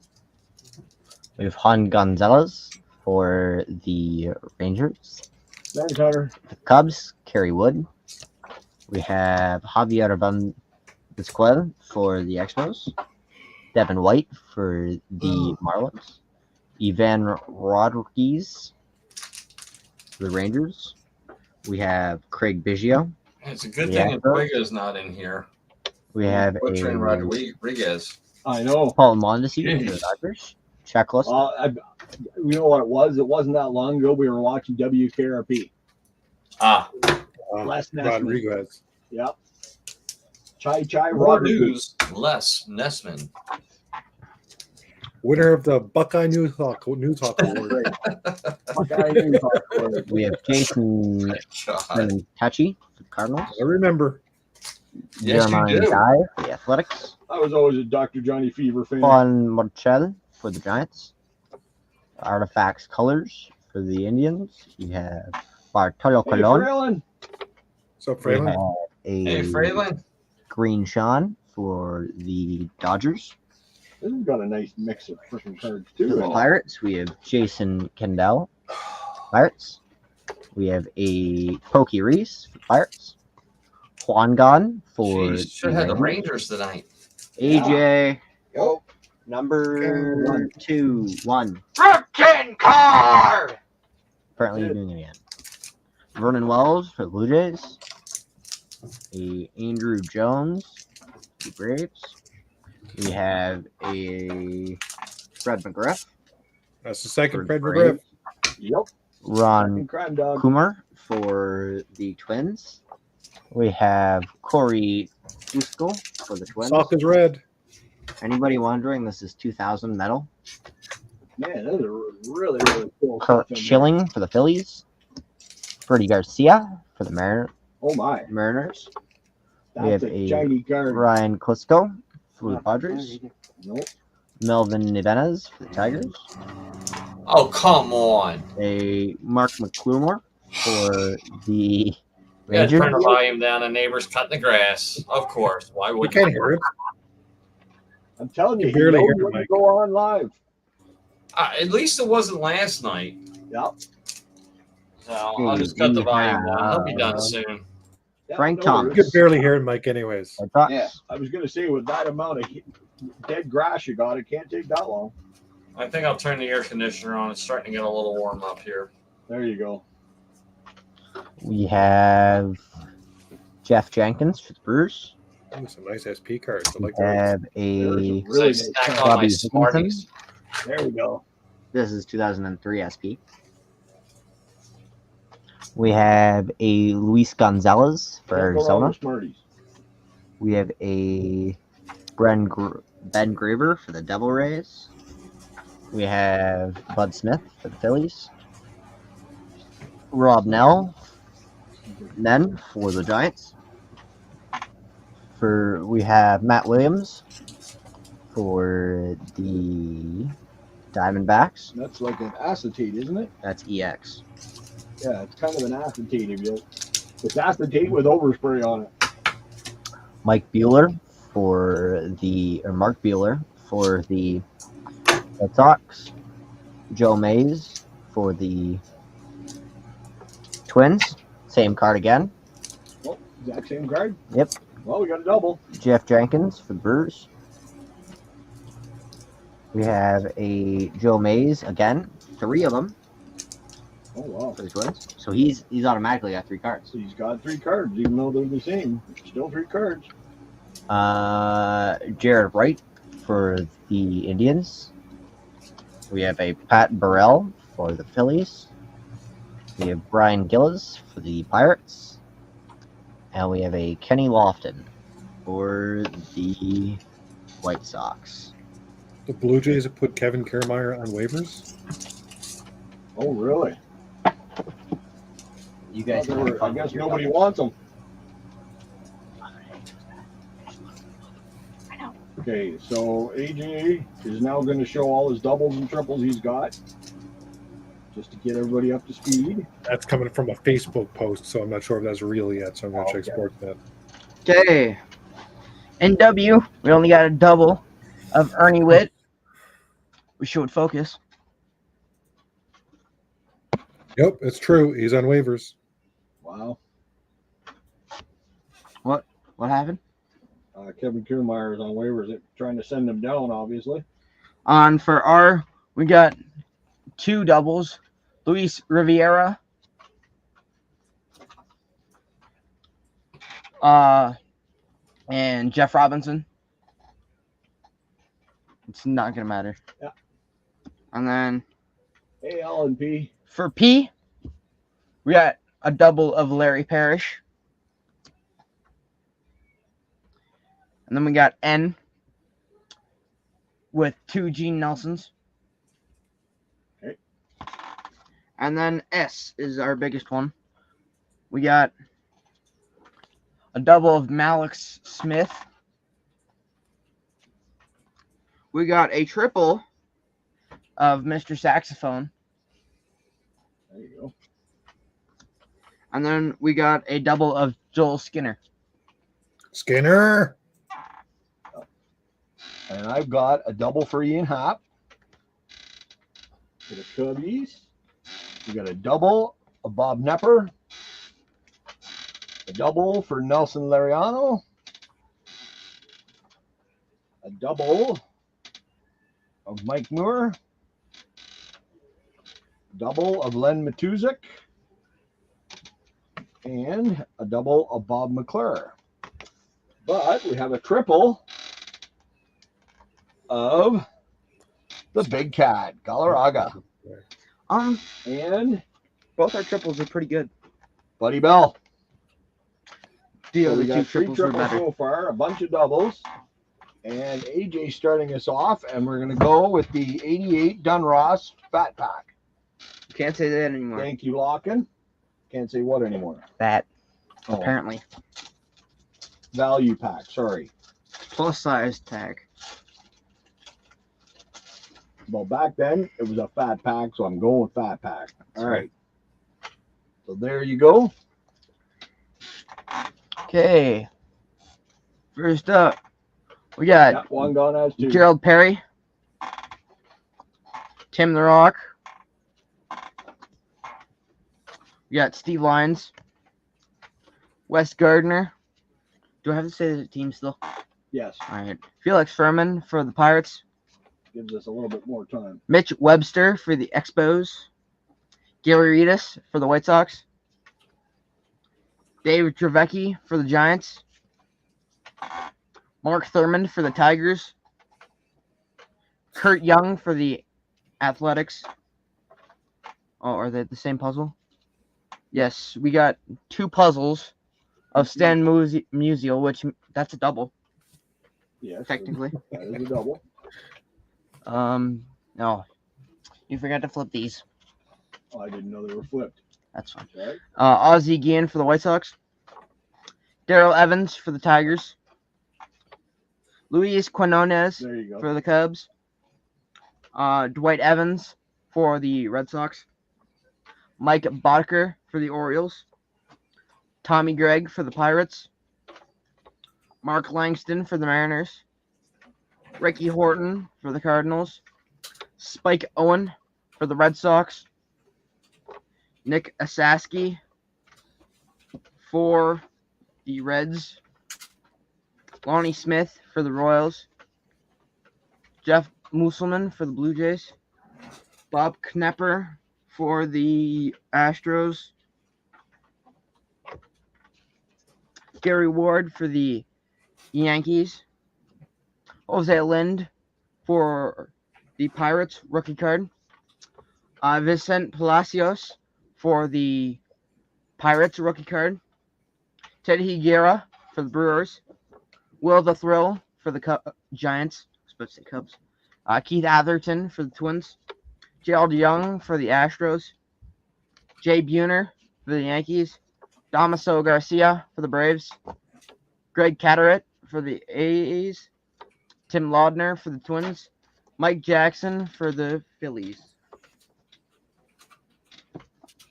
We have Juan Gonzalez for the Rangers. Thanks, Hunter. The Cubs, Kerry Wood. We have Javier Vizquel for the Expos. Devin White for the Marlins. Ivan Rodriguez for the Rangers. We have Craig Biggio. It's a good Yeah. thing Enrique's not in here. We have Butcher and a Rodriguez. I know. Paul Mondesi for the Jeez. Dodgers. Checklist. You know what it was? It wasn't that long ago. We were watching WKRP. Ah, Les Nessman. Rodriguez. Yep. Chai more Rodriguez. news, less Nessman. Winner of the Buckeye News Hawk Award. Buckeye News Hawk. We have Jason God. Tachi for the Cardinals. I remember. Yes, you Jeremiah do. Dye for the Athletics. I was always a Dr. Johnny Fever fan. Juan Marchel for the Giants. Artifacts Colors for the Indians. You have Bartolo Hey, Colon. Fralin. What's up, We Fralin? have Hey, a Fralin. Green Sean for the Dodgers. This has got a nice mix of freaking cards, For the too. Pirates, we have Jason Kendall. Pirates. We have a Pokey Reese for Pirates. Juan Gon for Jeez, should have had the Rangers. Rangers tonight. AJ. Go. Number 1. Freaking card! Apparently you're doing it again. Vernon Wells for the Blue Jays. A Andrew Jones for the Braves. We have a Fred McGriff. That's the second for Fred the McGriff. Braves. Yep. Ron Crime dog. Coomer for the Twins. We have Corey Dusko for the Twins. Sock is red. Anybody wondering, this is 2000 metal. Man, those are really, really cool. Kurt stuff in there. Schilling for the Phillies. Freddie Garcia for the Oh, my. Mariners. That's have a a shiny card. Ryan Klitschko for the Padres. Nope. Melvin Ibanez for the Tigers. Oh, come on. A Mark McClure for the You gotta Rangers. turn the volume down. The neighbor's cutting the grass. Of course. Why We would can't hear it. I'm telling you, You he barely knows hear when to Mike. go on live. At least it wasn't last night. Yep. So I'll just cut the We volume down. He'll be done have soon. Yep, Frank no Thomas. You worries. could barely hear Mike, anyways. Red Sox. Yeah, I was gonna say with that amount of dead grass you got, it can't take that long. I think I'll turn the air conditioner on. It's starting to get a little warm up here. There you go. We have Jeff Jenkins for the Brewers. Ooh, some nice SP cards. I We like those. have There's a a So I really stack nice on my Bobby Smarties. There we go. This is 2003 SP. We have a Luis Gonzalez for Can't go wrong Arizona. with Smarties. We have a Ben Graver for the Devil Rays. We have Bud Smith for the Phillies. Rob Nell for the Giants. We have Matt Williams for the Diamondbacks. That's like an acetate, isn't it? That's EX. Yeah, it's kind of an acetate. It's acetate with overspray on it. Mark Bueller for the Red Sox. Joe Mays for the Twins. Same card again. Oh, exact same card? Yep. Well, we got a double. Jeff Jenkins for the Brewers. We have a Joe Mays again. 3 of them Oh, wow. for the Twins. So he's automatically got 3 cards. So he's got 3 cards, even though they're the same. Still 3 cards. Jared Wright for the Indians. We have a Pat Burrell for the Phillies. We have Brian Gillis for the Pirates. And we have a Kenny Lofton for the White Sox. The Blue Jays have put Kevin Kiermaier on waivers. Oh, really? You guys Well, can have fun I guess with your nobody doubles. wants them. Okay, so AJ is now going to show all his doubles and triples he's got, just to get everybody up to speed. That's coming from a Facebook post, so I'm not sure if that's real yet. So I'm going to check Sportsnet. Okay. NW, we only got a double of Ernie Witt. We showed focus. Yep, it's true. He's on waivers. Wow. What happened? Kevin Kiermaier is on waivers. They're trying to send him down, obviously. For R, we got 2 doubles. Luis Riviera. And Jeff Robinson. It's not gonna matter. Yeah. And then Hey, Alan P. for P, we got a double of Larry Parrish. And then we got N with 2 Gene Nelsons. Okay. And then S is our biggest one. We got a double of Malix Smith. We got a triple of Mr. Saxophone. There you go. And then we got a double of Joel Skinner. Skinner. And I've got a double for Ian Happ for the Cubbies. We got a double of Bob Nepper. A double for Nelson Lariano. A double of Mike Moore. Double of Len Matuzik. And a double of Bob McClure. But we have a triple of the Big Cat, Galarraga. And Both our triples are pretty good. Buddy Bell. The So other we 2 got 3 triples were triples better. so far, a bunch of doubles. And AJ starting us off, and we're going to go with the 88 Dunross Fat Pack. Can't say that anymore. Thank you, Locken. Can't say what anymore. That, Oh, apparently. value pack, sorry. Plus size tag. Well, back then, it was a fat pack, so I'm going with fat pack. All right. So there you go. Okay. First up, we got Got one gone as 2. Gerald Perry, Tim the Rock, We got Steve Lyons, Wes Gardner. Do I have to say the team still? Yes. All right. Felix Furman for the Pirates. Gives us a little bit more time. Mitch Webster for the Expos. Gary Redus for the White Sox. David Trevecki for the Giants. Mark Thurmond for the Tigers. Kurt Young for the Athletics. Oh, are they the same puzzle? Yes, we got 2 puzzles of Stan Musial, which that's a double, Yes. technically. That is a double. No, you forgot to flip these. Oh, I didn't know they were flipped. That's fine. Okay. Ozzie Guillen for the White Sox. Darrell Evans for the Tigers. Luis Quinones There you go. for the Cubs. Dwight Evans for the Red Sox. Mike Bodker for the Orioles. Tommy Gregg for the Pirates. Mark Langston for the Mariners. Ricky Horton for the Cardinals. Spike Owen for the Red Sox. Nick Asaski for the Reds. Lonnie Smith for the Royals. Jeff Musselman for the Blue Jays. Bob Knepper for the Astros. Gary Ward for the Yankees. Jose Lind for the Pirates, rookie card. Vicente Palacios for the Pirates, rookie card. Ted Higuera for the Brewers. Will the Thrill for the Giants. I was supposed to say Cubs. Keith Atherton for the Twins. Gerald Young for the Astros. Jay Buhner for the Yankees. Damaso Garcia for the Braves. Greg Catterett for the A's. Tim Laudner for the Twins. Mike Jackson for the Phillies.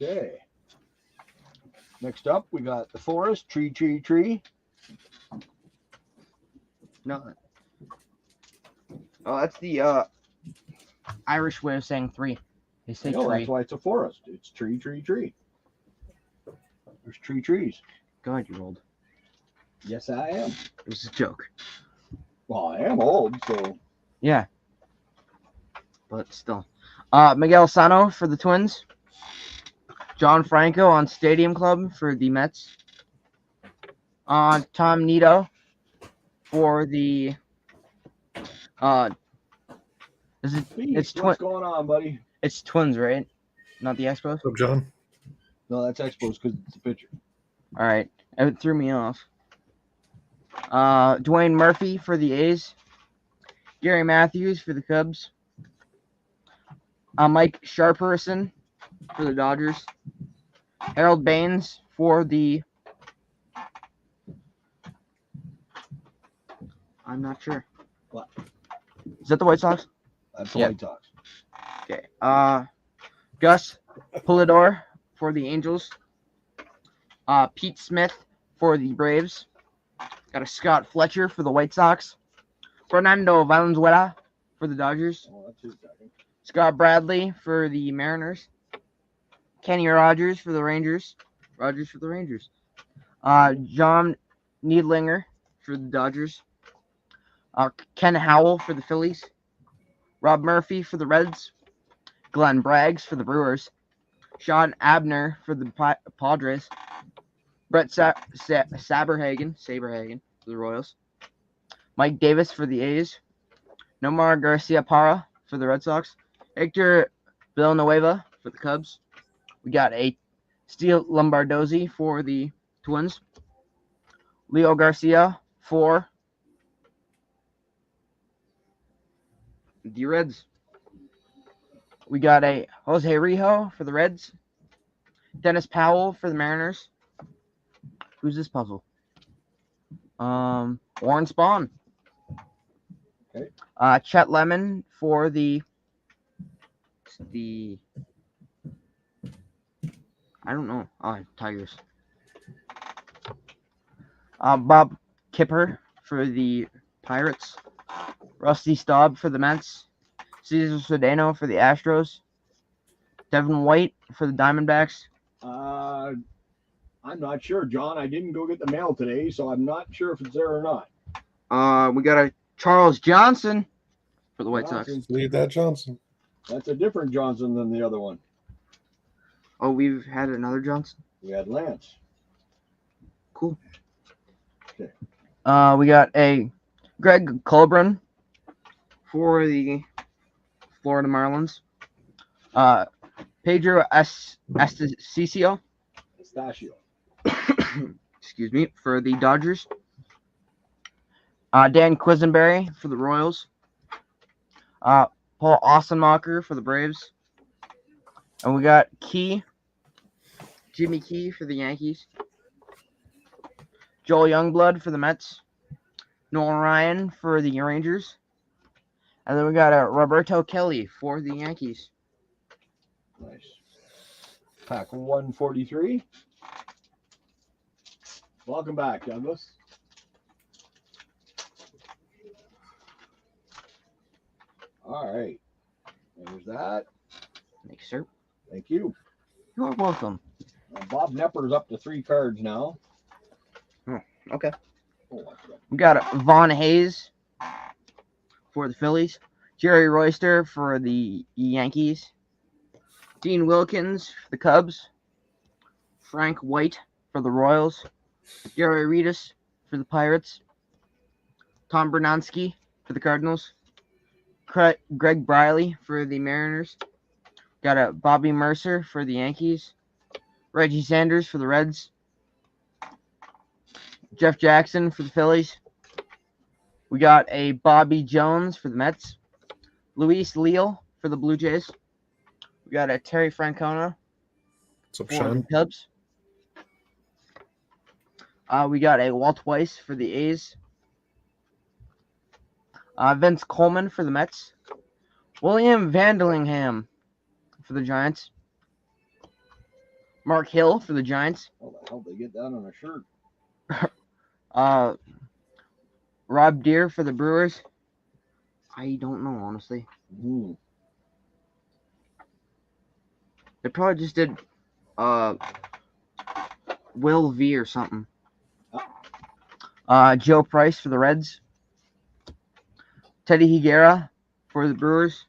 Okay. Next up, we got the Forest. Tree. No. Oh, that's the Irish way of saying 3. They say No, tree. that's why it's a forest. It's tree. There's trees. God, you're old. Yes, I am. It was a joke. Well, I am old, so Yeah. But still. Miguel Sano for the Twins. John Franco on Stadium Club for the Mets. Tom Nito for the What's going on, buddy? It's Twins, right? Not the Expos? What's up, John? No, that's Expos because it's a pitcher. All right. It threw me off. Dwayne Murphy for the A's. Gary Matthews for the Cubs. Mike Sharperson for the Dodgers. Harold Baines for the... I'm not sure. What? Is that the White Sox? That's the Yeah. White Sox. Okay. Gus Polidor for the Angels. Pete Smith for the Braves. Got a Scott Fletcher for the White Sox. Fernando Valenzuela for the Dodgers. Oh, that's his second. Scott Bradley for the Mariners. Kenny Rogers for the Rangers. John Needlinger for the Dodgers. Ken Howell for the Phillies. Rob Murphy for the Reds. Glenn Braggs for the Brewers. Sean Abner for the Padres. Brett Saberhagen for the Royals. Mike Davis for the A's. Nomar Garcia Parra for the Red Sox. Hector Villanueva for the Cubs. We got a Steel Lombardozzi for the Twins. Leo Garcia for the Reds. We got a Jose Rijo for the Reds. Dennis Powell for the Mariners. Who's this puzzle? Warren Spahn. Okay. Chet Lemon for the I don't know. Tigers. Bob Kipper for the Pirates. Rusty Staub for the Mets. Cesar Cedeno for the Astros. Devin White for the Diamondbacks. I'm not sure, John. I didn't go get the mail today, so I'm not sure if it's there or not. We got a Charles Johnson for the White Sox. Johnson. Leave that Johnson. That's a different Johnson than the other one. Oh, we've had another Johnson. We had Lance. Cool. Okay. We got a Greg Colburn for the Florida Marlins. Pedro Estasio, Pistachio. excuse me, for the Dodgers. Dan Quisenberry for the Royals. Paul Ossenmacher for the Braves. And we got Jimmy Key for the Yankees. Joel Youngblood for the Mets. Nolan Ryan for the Rangers. And then we got Roberto Kelly for the Yankees. Nice. Pack 143. Welcome back, Douglas. All right. There's that. Thanks, sir. Thank you. You're welcome. Bob Nepper's up to 3 cards now. Okay. Oh, what's that? We got Vaughn Hayes for the Phillies. Jerry Royster for the Yankees. Dean Wilkins for the Cubs. Frank White for the Royals. Gary Reedus for the Pirates. Tom Bernanski for the Cardinals. Greg Briley for the Mariners. Got a Bobby Mercer for the Yankees. Reggie Sanders for the Reds. Jeff Jackson for the Phillies. We got a Bobby Jones for the Mets. Luis Leal for the Blue Jays. We got a Terry Francona What's up, for Sean? the Cubs. We got a Walt Weiss for the A's. Vince Coleman for the Mets. William Vandelingham for the Giants. Mark Hill for the Giants. How the hell did they get that on a shirt? Rob Deere for the Brewers. I don't know, honestly. They probably just did Will V or something. Joe Price for the Reds. Teddy Higuera for the Brewers.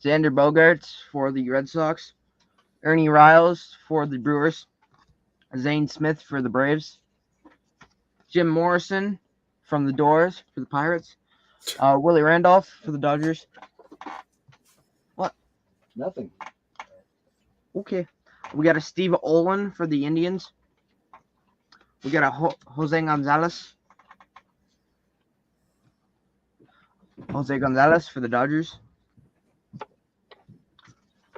Xander Bogaerts for the Red Sox. Ernie Riles for the Brewers. Zane Smith for the Braves. Jim Morrison from the Doors for the Pirates. Willie Randolph for the Dodgers. Nothing. Okay. We got a Steve Olin for the Indians. We got a Jose Gonzalez. Jose Gonzalez for the Dodgers.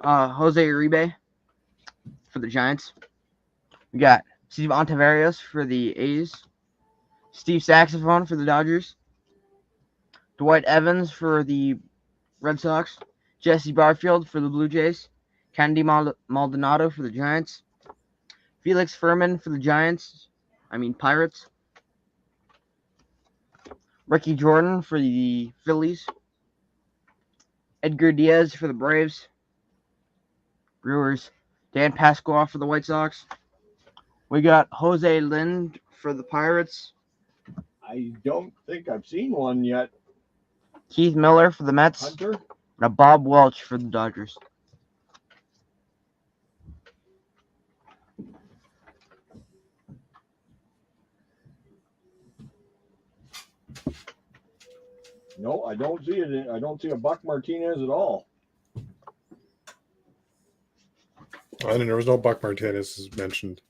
Jose Uribe for the Giants. We got Steve Ontiverios for the A's. Steve Saxophone for the Dodgers. Dwight Evans for the Red Sox. Jesse Barfield for the Blue Jays. Candy Maldonado for the Giants. Felix Furman for the Pirates. Ricky Jordan for the Phillies. Edgar Diaz for the Braves. Brewers. Dan Pasqua for the White Sox. We got Jose Lind for the Pirates. I don't think I've seen one yet. Keith Miller for the Mets. Hunter? And a Bob Welch for the Dodgers. No, I don't see it. I don't see a Buck Martinez at all. I didn't. There was no Buck Martinez mentioned.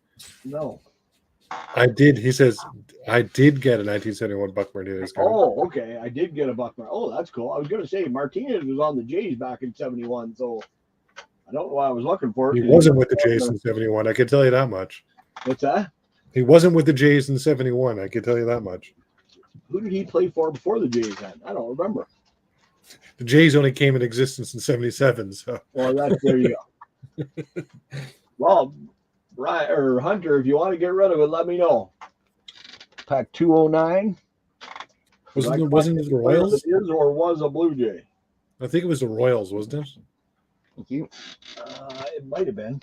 No. I did. He says I did get a 1971 Buck Martinez card. Oh, okay. I did get a Buck Martinez. Oh, that's cool. I was going to say Martinez was on the Jays back in 71, so I don't know why I was looking for it. He wasn't with the Jays in 71. I can tell you that much. What's that? He wasn't with the Jays in 71. I can tell you that much. Who did he play for before the Jays then? I don't remember. The Jays only came in existence in 77. So Well, that's there you go. Well, Ryan or Hunter, if you want to get rid of it, let me know. Pack 209. wasn't it the Royals? It is or was a Blue Jay. I think it was the Royals, wasn't it? Thank you. It might have been.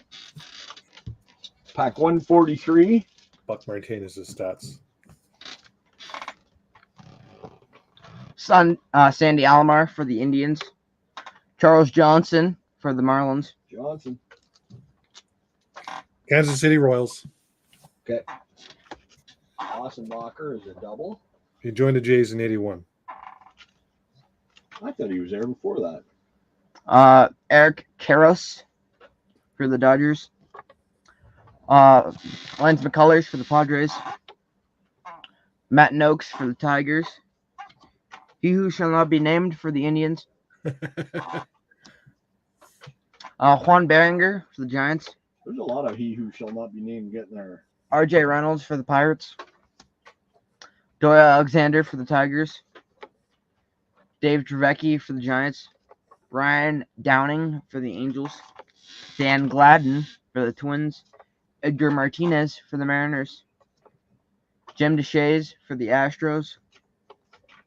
Pack 143. Buck Martinez' stats. Sandy Alomar for the Indians. Charles Johnson for the Marlins. Johnson. Kansas City Royals. Okay. Austin Walker is a double. He joined the Jays in 81. I thought he was there before that. Eric Karros for the Dodgers. Lance McCullers for the Padres. Matt Noakes for the Tigers. He who shall not be named for the Indians. Juan Berenger for the Giants. There's a lot of he who shall not be named getting there. RJ Reynolds for the Pirates. Doyle Alexander for the Tigers. Dave Trevecki for the Giants. Ryan Downing for the Angels. Dan Gladden for the Twins. Edgar Martinez for the Mariners. Jim DeShays for the Astros.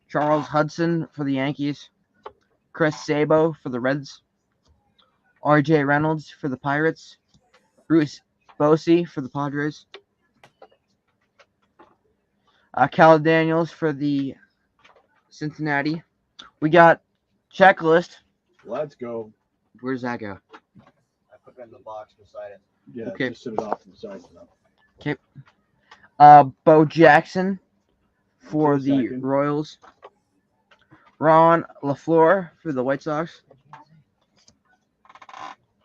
Charles Hudson for the Yankees. Chris Sabo for the Reds. RJ Reynolds for the Pirates. Bruce Bochy for the Padres. Cal Daniels for the Cincinnati. We got checklist. Let's go. Where does that go? I put it in the box beside it. Yeah, Okay. just sit it off to the side now. Bo Jackson for Okay, the second. Royals. Ron LaFleur for the White Sox.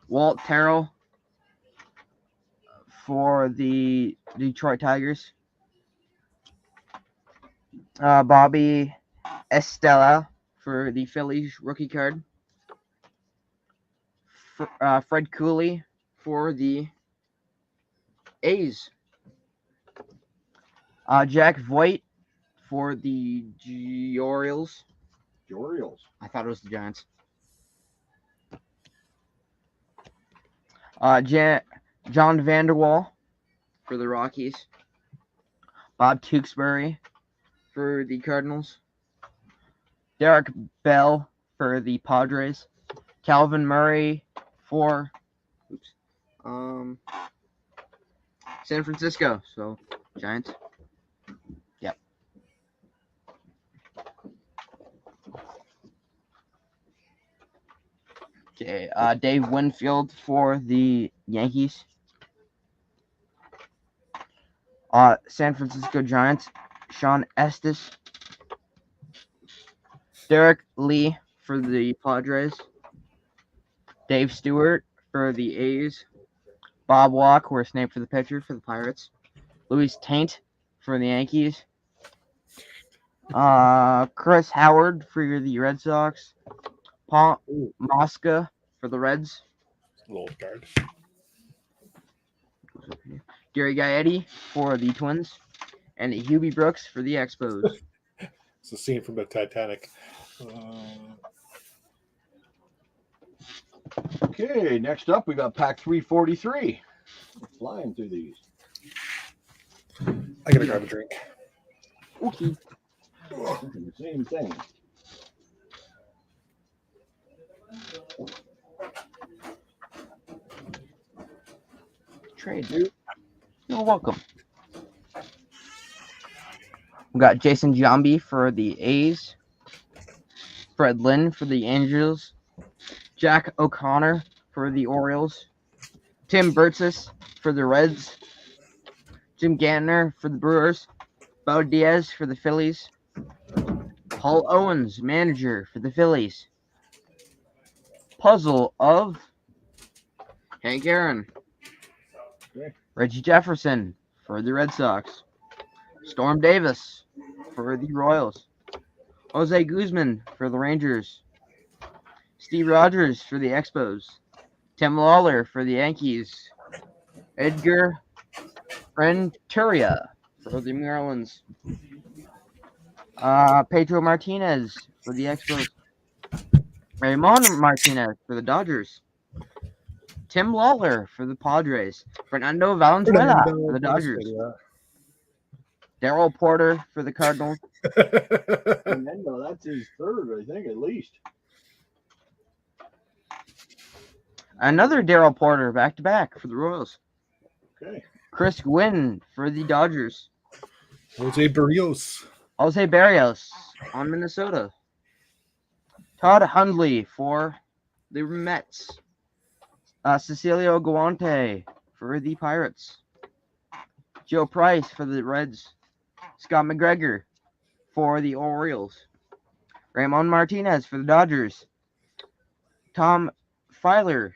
Walt Terrell for the Detroit Tigers. Bobby Estella for the Phillies rookie card. Fred Cooley for the A's. Jack Voigt for the Orioles. The Orioles. I thought it was the Giants. John Vanderwall for the Rockies. Bob Tewksbury for the Cardinals. Derek Bell for the Padres. Calvin Murray for San Francisco. So Giants. Yep. Okay. Dave Winfield for the Yankees. San Francisco Giants. Sean Estes. Derek Lee for the Padres. Dave Stewart for the A's. Bob Walk, worst name for the pitcher for the Pirates. Luis Taint for the Yankees. Chris Howard for the Red Sox. Paul Mosca for the Reds. Little card. Gary Gaetti for the Twins. And Hubie Brooks for the Expos. It's a scene from the Titanic. Okay, next up we got pack 343. We're flying through these. I gotta grab a drink. Okay. The same thing. Trade. You're welcome. We got Jason Giambi for the A's. Fred Lynn for the Angels. Jack O'Connor for the Orioles. Tim Burtsis for the Reds. Jim Gantner for the Brewers. Bo Diaz for the Phillies. Paul Owens, manager for the Phillies. Puzzle of Hank Aaron. Okay. Reggie Jefferson for the Red Sox. Storm Davis for the Royals. Jose Guzman for the Rangers. Steve Rogers for the Expos. Tim Lawler for the Yankees. Edgar Renteria for the Marlins. Pedro Martinez for the Expos. Raymond Martinez for the Dodgers. Tim Lawler for the Padres. Fernando Valenzuela for the Dodgers. Darryl Porter for the Cardinals. Fernando, that's his third, I think, at least. Another Darryl Porter back-to-back for the Royals. Okay. Chris Gwynn for the Dodgers. Jose Barrios. Jose Barrios on Minnesota. Todd Hundley for the Mets. Cecilio Guante for the Pirates. Joe Price for the Reds. Scott McGregor for the Orioles. Ramon Martinez for the Dodgers. Tom Filer,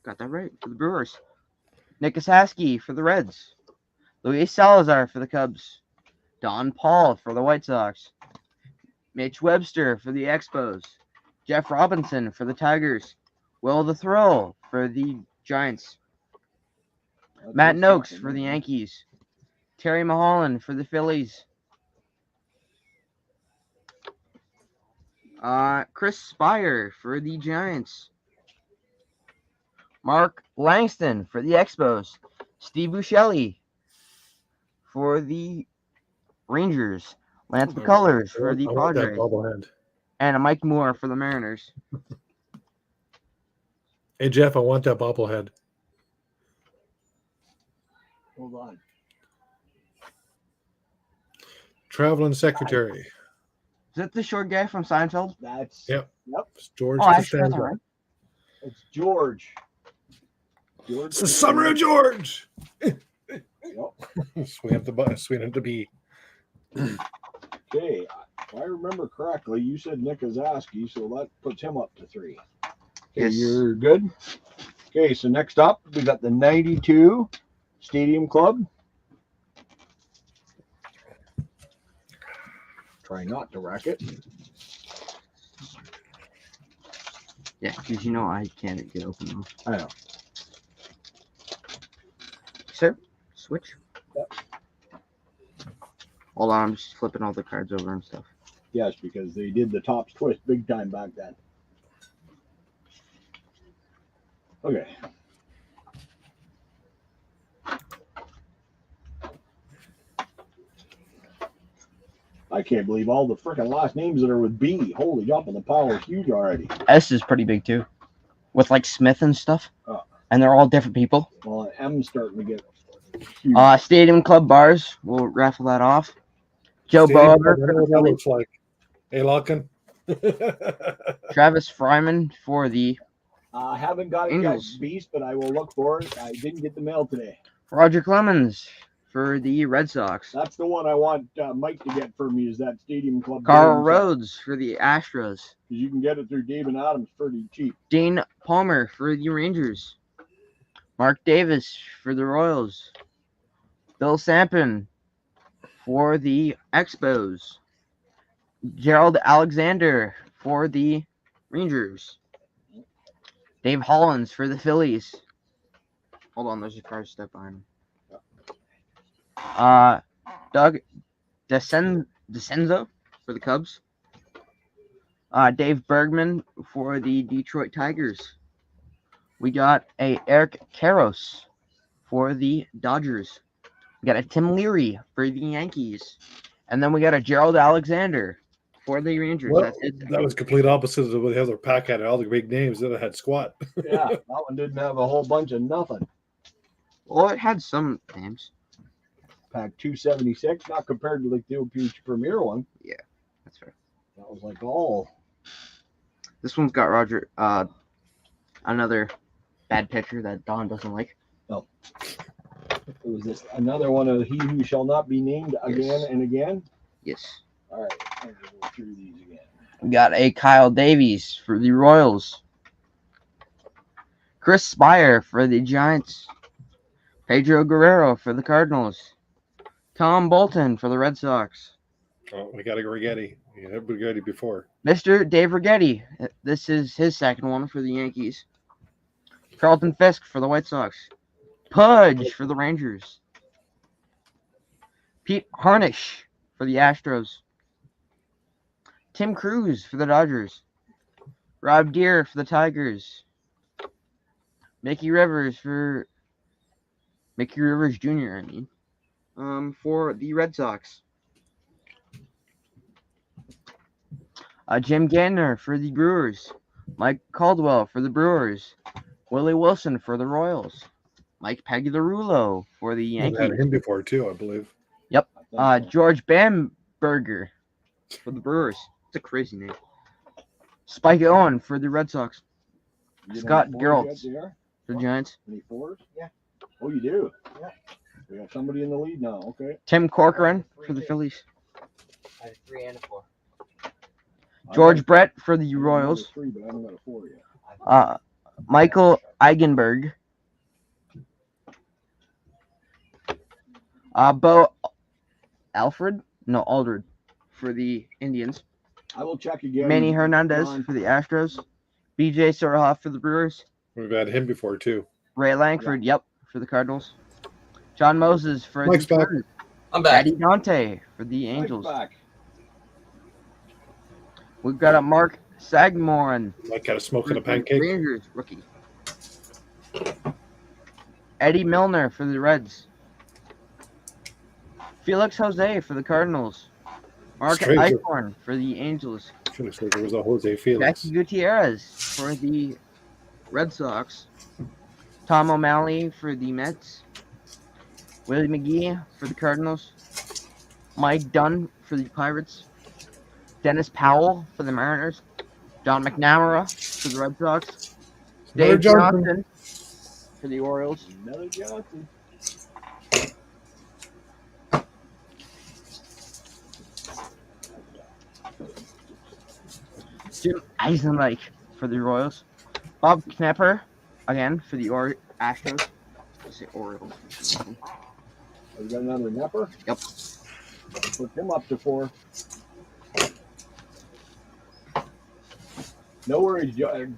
got that right, for the Brewers. Nick Asaski for the Reds. Luis Salazar for the Cubs. Don Paul for the White Sox. Mitch Webster for the Expos. Jeff Robinson for the Tigers. Will the Thrill for the Giants. Matt Noakes for the Yankees. Terry Mulholland for the Phillies. Chris Spire for the Giants. Mark Langston for the Expos. Steve Buscemi for the Rangers. Lance McCullers for the I want that Padres. bobblehead. And a Mike Moore for the Mariners. Hey Jeff, I want that bobblehead. Hold on. Traveling secretary. Is that the short guy from Seinfeld? That's Yep. Yep. It's George Oh, actually, that's Costanza. all right. It's George. George. It's the summer of George. Yep. Swing at the bee. Okay, if I remember correctly, you said Nick Azaski, so that puts him up to 3. Okay, Yes. you're good. Okay, so next up, we got the 92 Stadium Club. Try not to wreck it. Yeah, because you know I can't get open though. I know. Sir, switch. Yep. Hold on, I'm just flipping all the cards over and stuff. Yes, because they did the tops twist big time back then. Okay. I can't believe all the freaking last names that are with B. Holy jumping, the pile is huge already. S is pretty big too, with like Smith and stuff. Oh. And they're all different people. Well, M's starting to get huge. Stadium Club Bars, we'll raffle that off. Joe Stadium Bower Club, I for know the what that Phillies. looks like. Hey, Larkin. Travis Fryman for the I haven't got it Angels. yet, Beast, but I will look for it. I didn't get the mail today. Roger Clemens for the Red Sox. That's the one I want Mike to get for me is that Stadium Club. Carl game set. Rhodes for the Astros. 'Cause you can get it through Dave and Adams pretty cheap. Dane Palmer for the Rangers. Mark Davis for the Royals. Bill Sampson for the Expos. Gerald Alexander for the Rangers. Dave Hollins for the Phillies. Hold on, there's a car step behind him. Doug DeCenzo for the Cubs. Dave Bergman for the Detroit Tigers. We got a Eric Karros for the Dodgers. We got a Tim Leary for the Yankees. And then we got a Gerald Alexander for the Rangers. Well, That's it. that was complete opposite of what the other pack had. All the big names that it had squat. Yeah, that one didn't have a whole bunch of nothing. Well, it had some names. Pack 276, not compared to like the OP Premier one. That's fair. That was like all. This one's got Roger, another bad pitcher that Don doesn't like. It was this another one of He Who Shall Not Be Named again Yes. and again. Yes. All right, I'm gonna go through these again. We got a Kyle Davies for the Royals. Chris Spire for the Giants. Pedro Guerrero for the Cardinals. Tom Bolton for the Red Sox. Oh, we got a Rigetti. We had Rigetti before. Mr. Dave Rigetti. This is his second one for the Yankees. Carlton Fisk for the White Sox. Pudge for the Rangers. Pete Harnish for the Astros. Tim Cruz for the Dodgers. Rob Deere for the Tigers. Mickey Rivers Jr., I mean, for the Red Sox. Jim Gantner for the Brewers. Mike Caldwell for the Brewers. Willie Wilson for the Royals. Mike Pagliarulo for the We've had Yankees. him before too, I believe. George Bamberger for the Brewers. It's a crazy name. Spike Owen for the Red Sox. Scott Geraltz for the Giants. Any fours? Yeah. Oh, you do? Yeah. We got somebody in the lead now. Okay. Tim Corcoran for the Phillies. I have a 3 and a 4. George Brett for the I got Royals. another 3, but I haven't got a 4 yet. Michael Eigenberg. Bo Aldred for the Indians. I will check again. Manny Hernandez John. for the Astros. BJ Sorohoff for the Brewers. We've had him before too. Ray Langford, for the Cardinals. John Moses for Mike's the back. Twins. I'm back. Eddie Dante for the Mike's Angels. back. We've got a Mark Sagmoran. Mike got a smoke for and a the pancake. Rangers rookie. Eddie Milner for the Reds. Felix Jose for the Cardinals. Mark Stranger. Eichhorn for the Angels. Finished like it was a Jose Felix. Jackie Gutierrez for the Red Sox. Tom O'Malley for the Mets. Willie McGee for the Cardinals. Mike Dunn for the Pirates. Dennis Powell for the Mariners. John McNamara for the Red Sox. Another Dave Johnson. Johnson for the Orioles. Another Johnson. Jim Eisenreich for the Royals. Bob Knepper again for the Astros. I say Orioles. We got another Nepper. Yep. Put him up to 4. No worries, John.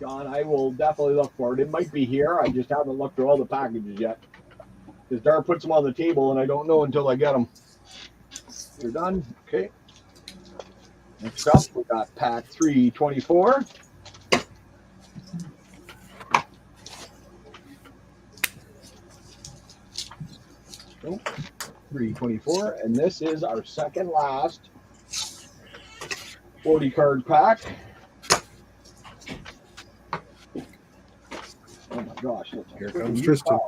I will definitely look for it. It might be here. I just haven't looked through all the packages yet. Because Dar puts them on the table, and I don't know until I get them. You're done? Okay. Next up, we got pack 324. Oh, 324, and this is our second last 40 card pack. Oh my gosh, Here comes Tristan.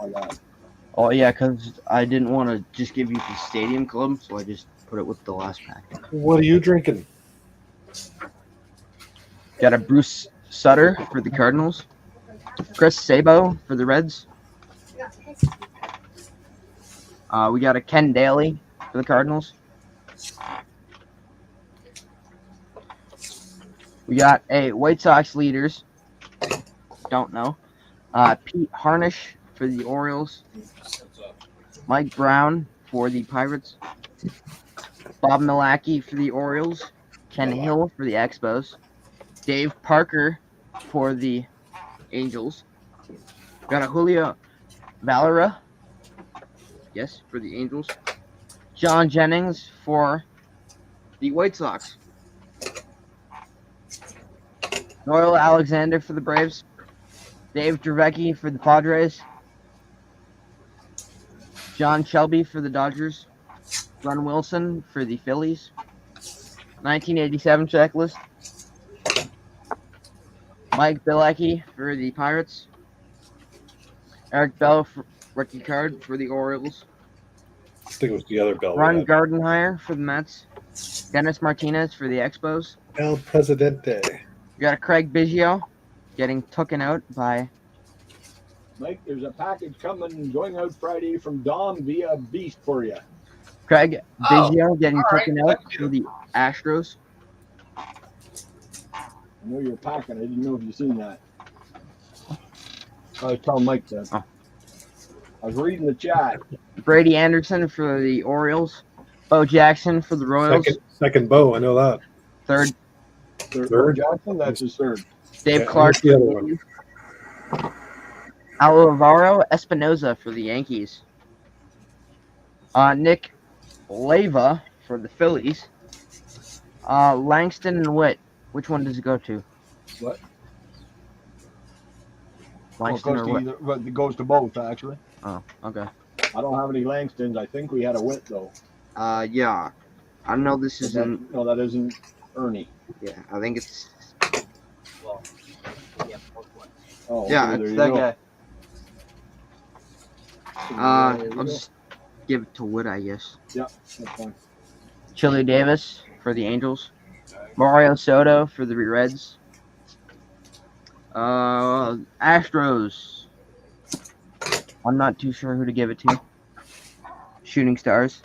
Oh yeah, because I didn't want to just give you the Stadium Club, so I just put it with the last pack. What are you drinking? Got a Bruce Sutter for the Cardinals. Chris Sabo for the Reds. We got a Ken Daly for the Cardinals. We got a White Sox leaders. Don't know. Pete Harnish for the Orioles. Mike Brown for the Pirates. Bob Milwaukee for the Orioles. Ken Hill for the Expos. Dave Parker for the Angels. Got a Julio Valera. Yes, for the Angels. John Jennings for the White Sox. Noel Alexander for the Braves. Dave Dravecki for the Padres. John Shelby for the Dodgers. Ron Wilson for the Phillies. 1987 checklist. Mike Bilecki for the Pirates. Eric Bell for rookie card for the Orioles. I think it was the other Bell. Ron Gardenhire for the Mets. Dennis Martinez for the Expos. El Presidente. We got a Craig Biggio getting taken out by Mike, there's a package coming, going out Friday from Dom via Beast for you. Craig Biggio getting all right, taken out thank you. for the Astros. I know you're packing. I didn't know if you seen that. I was telling Mike that. Oh. I was reading the chat. Brady Anderson for the Orioles. Bo Jackson for the Royals. Second bow, I know that. Third, Third Johnson, that's his third. Dave Yeah, Clark who's the for other the one? Yankees. Alvaro Espinoza for the Yankees. Nick Leyva for the Phillies. Langston and Witt. Which one does it go to? What? Langston or Witt? But it goes to both, actually. Oh, okay. I don't have any Langstons. I think we had a Witt, though. Yeah. I know this But isn't. no, that isn't Ernie. Yeah, I think it's. Oh, Yeah, okay, there it's you that go. guy. I'll just give it to Wood, I guess. Yeah, that's fine. Chili Davis for the Angels. Mario Soto for the Reds. Astros. I'm not too sure who to give it to. Shooting Stars.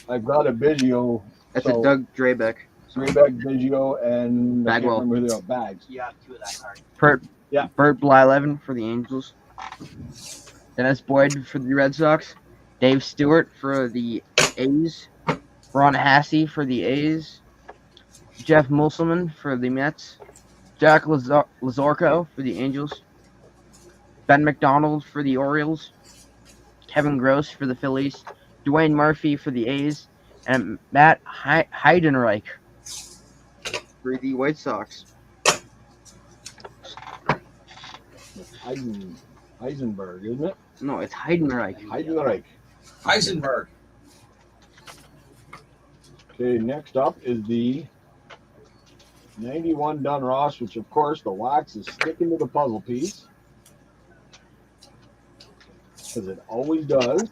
I've got a Biggio. That's so a Doug Drabeck. Rayback, Biggio, and I can't Bagwell. remember who they are. Bags. Bert Blyleven for the Angels. Dennis Boyd for the Red Sox. Dave Stewart for the A's. Ron Hassey for the A's. Jeff Musselman for the Mets. Jack Lazorko for the Angels. Ben McDonald for the Orioles. Kevin Gross for the Phillies. Dwayne Murphy for the A's. And Matt Heidenreich for the White Sox. Heisenberg, isn't it? No, it's Heidenreich. Heisenberg. Heisenberg. Okay, next up is the 91 Dun Ross, which of course the wax is sticking to the puzzle piece. Because it always does.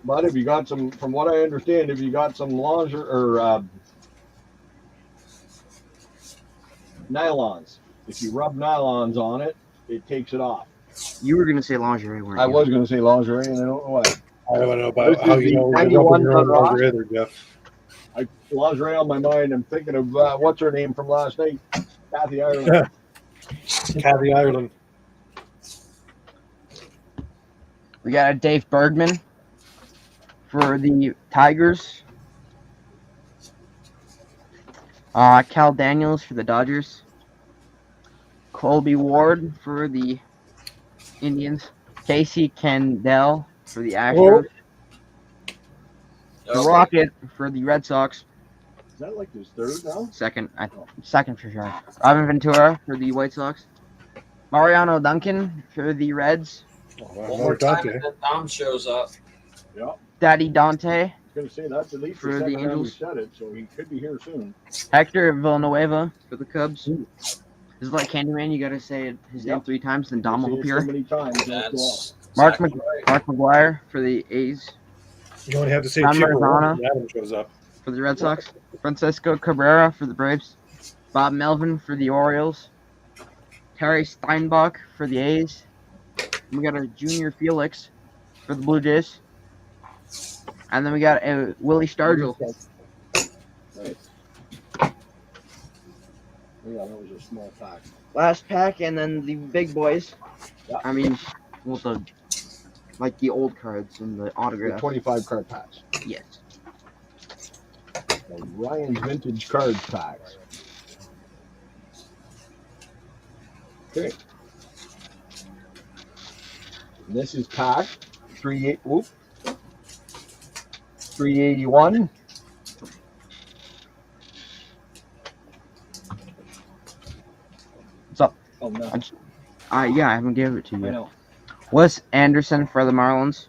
But if you got some, from what I understand, if you got some lingerie or nylons, if you rub nylons on it, it takes it off. You were going to say lingerie, weren't you? I was going to say lingerie, and I don't know why. I don't know This about is how you the know you're 91 rubbing your own Ross. lingerie either, Jeff. Lingerie on my mind. I'm thinking of what's her name from last night, Kathy Ireland. Kathy Ireland. We got a Dave Bergman for the Tigers. Cal Daniels for the Dodgers. Colby Ward for the Indians. Casey Kendall for the Astros. The Rocket for the Red Sox. Is that like his third now? Second for sure. Robin Ventura for the White Sox. Mariano Duncan for the Reds. One more time, and then Dom shows up. Yeah. Daddy Dante. I was going to say that's at least For the the second time we Angels. said it, so he could be here soon. Hector Villanueva for the Cubs. This is like Candyman. You got to say his name Yep. 3 times, then Dom will I've seen it so appear. many times. That's That's Mark exactly right. Mark McGuire for the A's. You only have to say Tom cheaper Marzano. when Adam shows up. For the Red Sox. Francisco Cabrera for the Braves. Bob Melvin for the Orioles. Terry Steinbach for the A's. And we got a Junior Felix for the Blue Jays. And then we got a Willie Stargell. Right. Yeah, that was a small pack. Last pack, and then the big boys. Yeah. I mean, well, the old cards and the The autographs. 25 card packs. Yes. The Ryan's Vintage Cards packs. Okay. And this is pack 381. What's up? Oh, no. Yeah, I haven't given it to I you. know. Wes Anderson for the Marlins.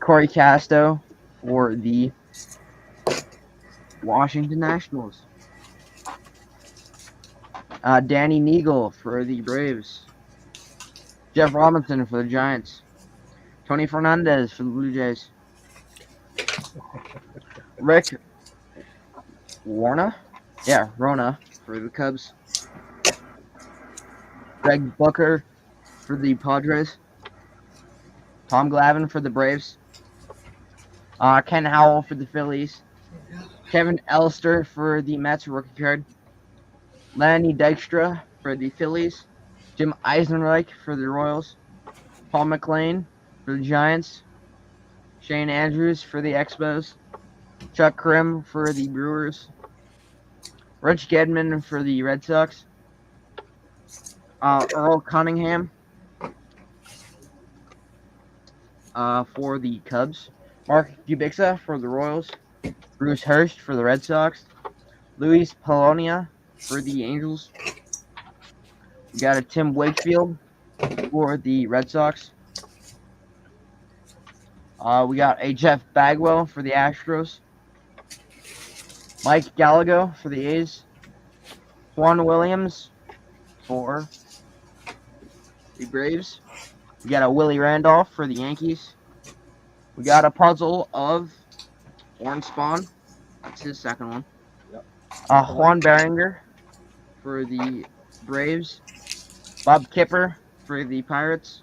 Corey Casto for the Washington Nationals. Danny Neagle for the Braves. Jeff Robinson for the Giants. Tony Fernandez for the Blue Jays. Rick Rona for the Cubs. Greg Booker for the Padres. Tom Glavine for the Braves. Ken Howell for the Phillies. Kevin Elster for the Mets rookie card. Lenny Dykstra for the Phillies. Jim Eisenreich for the Royals. Paul McLean for the Giants. Shane Andrews for the Expos. Chuck Krim for the Brewers. Rich Gedman for the Red Sox. Earl Cunningham for the Cubs. Mark Kubica for the Royals. Bruce Hurst for the Red Sox. Luis Polonia for the Angels. We got a Tim Wakefield for the Red Sox. We got a Jeff Bagwell for the Astros. Mike Gallagher for the A's. Juan Williams for the Braves. We got a Willie Randolph for the Yankees. We got a puzzle of Orange Spawn. That's his second one. Yep. Juan Barringer for the Braves. Bob Kipper for the Pirates.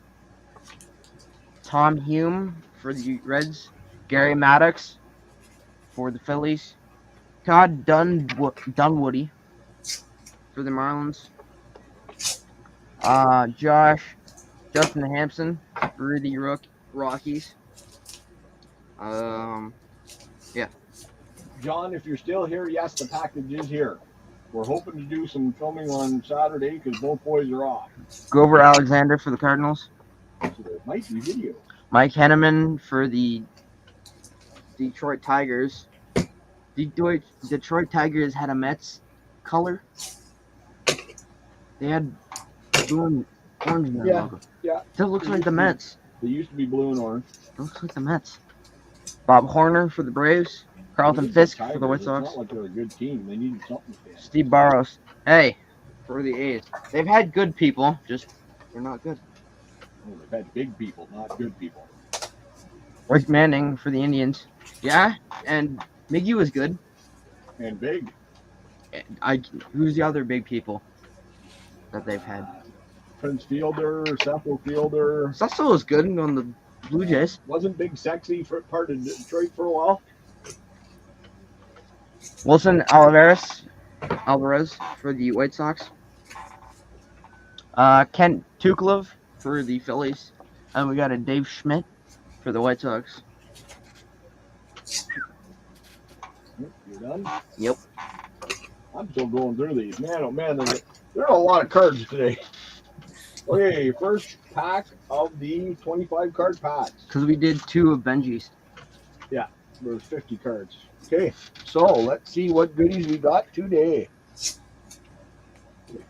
Tom Hume for the Reds. Gary Maddox for the Phillies. Todd Dunwoody for the Marlins. Justin Hampson for the Rockies. John, if you're still here, yes, the package is here. We're hoping to do some filming on Saturday because both boys are off. Grover Alexander for the Cardinals. So there might be video. Mike Henneman for the Detroit Tigers. Detroit Tigers had a Mets color. They had blue and orange in their Yeah, logo. yeah. That looks like the Mets. They used to be blue and orange. It looks like the Mets. Bob Horner for the Braves. Carlton These Fisk Tigers, for the White it's Sox. not like they're a good team. They needed something. Steve Barros. Hey, for the A's. They've had good people, just they're not good. Oh, they've had big people, not good people. Rick Manning for the Indians. Yeah, and Miggy was good. And big. Who's the other big people that they've had? Prince Fielder, Cecil Fielder. Cecil was good on the Blue Jays. Wasn't Big Sexy for part of Detroit for a while? Wilson Alvarez for the White Sox. Kent Tuchlev for the Phillies. And we got a Dave Schmidt for the White Sox. You're done? Yep. I'm still going through these. Man, oh man, there are a lot of cards today. Okay, first pack of the 25 card packs. Because we did 2 of Benji's. There's 50 cards. Okay, so let's see what goodies we got today.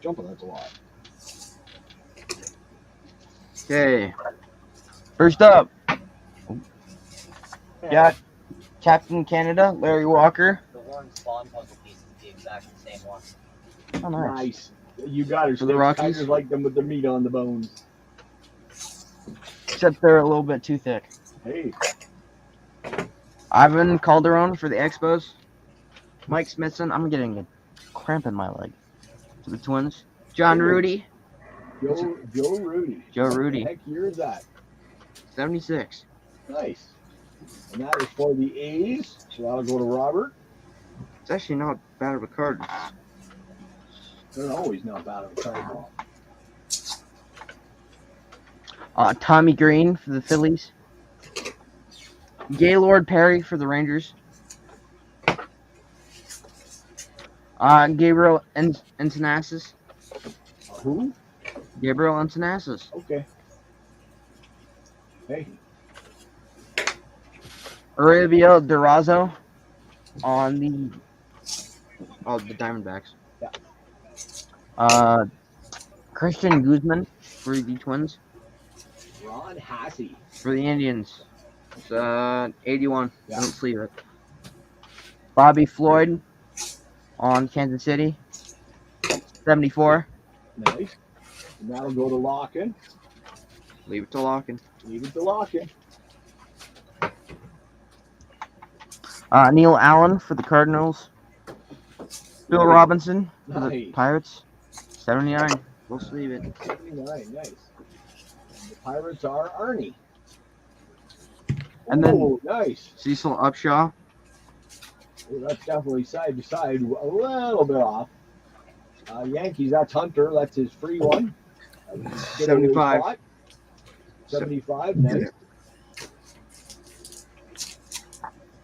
Jumping, that's a lot. Okay. First up, got Captain Canada, Larry Walker. The orange spawn puzzle piece is the exact same one. Oh, nice. Nice. You got it. For the Rockies? Tigers like them with the meat on the bones. Except they're a little bit too thick. Hey, Ivan Calderon for the Expos. Mike Smithson. I'm getting a cramp in my leg. For the Twins. John Rudy. Joe Rudy. Joe What the Rudy. heck year is that? 76. Nice. And that is for the A's. So that'll go to Robert. It's actually not bad of a card. They're always not bad of a card ball. Tommy Green for the Phillies. Gaylord Perry for the Rangers. Gabriel Ensenasas. Who? Gabriel Ensenasas. Okay. Hey. Arabia Durazo on the Diamondbacks. Yeah. Christian Guzman for the Twins. Ron Hassey. For the Indians. It's 81. Yeah. Don't sleeve it. Bobby Floyd on Kansas City. 74. Nice. And that'll go to Locken. Leave it to Locken. Leave it to Locken. Neil Allen for the Cardinals. Bill Robinson for the Nice. Pirates. 79. We'll sleeve it. 79. Nice. And the Pirates are Arnie. And then- Oh, nice. Cecil Upshaw. Well, that's definitely side to side, a little bit off. Yankees, that's Hunter. That's his free one. 75. Spot. 75. Nice.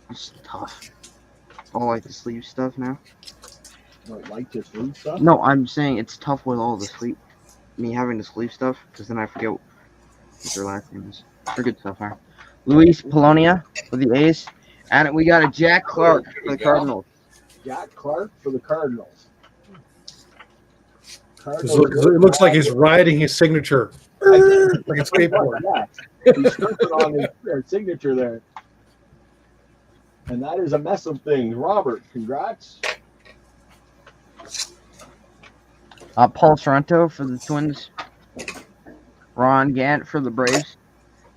It's tough. All like the sleeve stuff now. Don't like this free stuff. No, I'm saying it's tough with all the sleeve. Me having the sleeve stuff, because then I forget what their last name is. They're good stuff, huh? Luis Polonia for the A's. And we got a Jack Clark for the Cardinals. Jack Clark for the Cardinals. It looks like he's riding his signature like a skateboard. Yeah, he's stripping on his signature there. And that is a mess of things. Robert, congrats. Paul Sorrento for the Twins. Ron Gant for the Braves.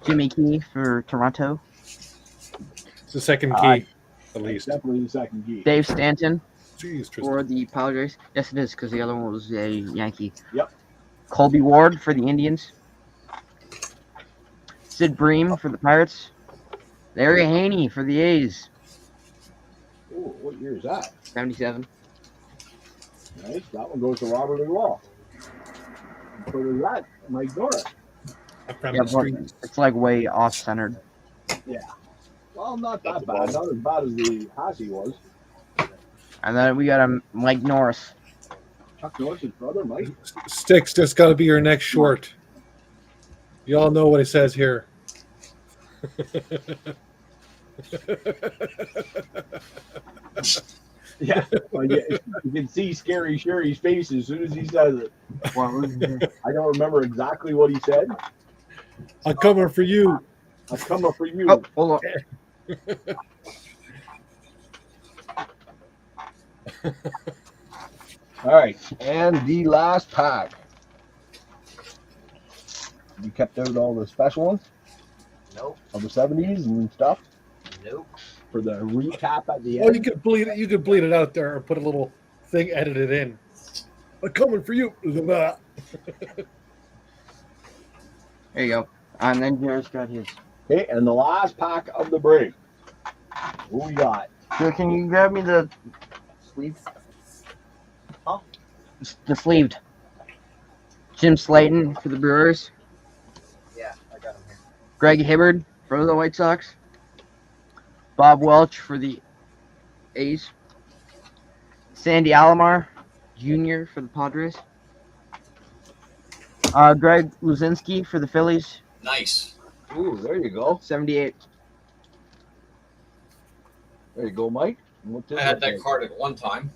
Jimmy Key for Toronto. It's the second key, at least. Definitely the second key. Dave Stanton Jeez, for Tristan. the Padres. Yes, it is, because the other one was a Yankee. Yep. Colby Ward for the Indians. Sid Bream for the Pirates. Larry Haney for the A's. Ooh, what year is that? 77. Nice. That one goes to Robert Lee Wall. So does that, Mike Norris. Up from Yeah, the street. it's like way off centered. Well, not that bad. Not as bad as the Hassie was. And then we got a Mike Norris. Chuck Norris's brother, Mike. Sticks just got to be your next short. You all know what it says here. Yeah. Well, yeah. You can see Scary Sherry's face as soon as he says it. I don't remember exactly what he said. I'm coming for you. I'm coming for you. Oh, hold on. All right, and the last pack. You kept out all the special ones Nope. of the 70s and stuff Nope. for the recap at the Oh, end. you could bleed it. You could bleed it out there or put a little thing edited in. I'm coming for you. There you go. And then Jared's got his. Okay, and the last pack of the break. Who we got? Here, can you grab me the sleeve? Huh? The sleeved. Jim Slayton for the Brewers. Yeah, I got him here. Greg Hibbard for the White Sox. Bob Welch for the A's. Sandy Alomar Jr. for the Padres. Greg Luzinski for the Phillies. Nice. Ooh, there you go. 78. There you go, Mike. What's this I had look that like? card at one time.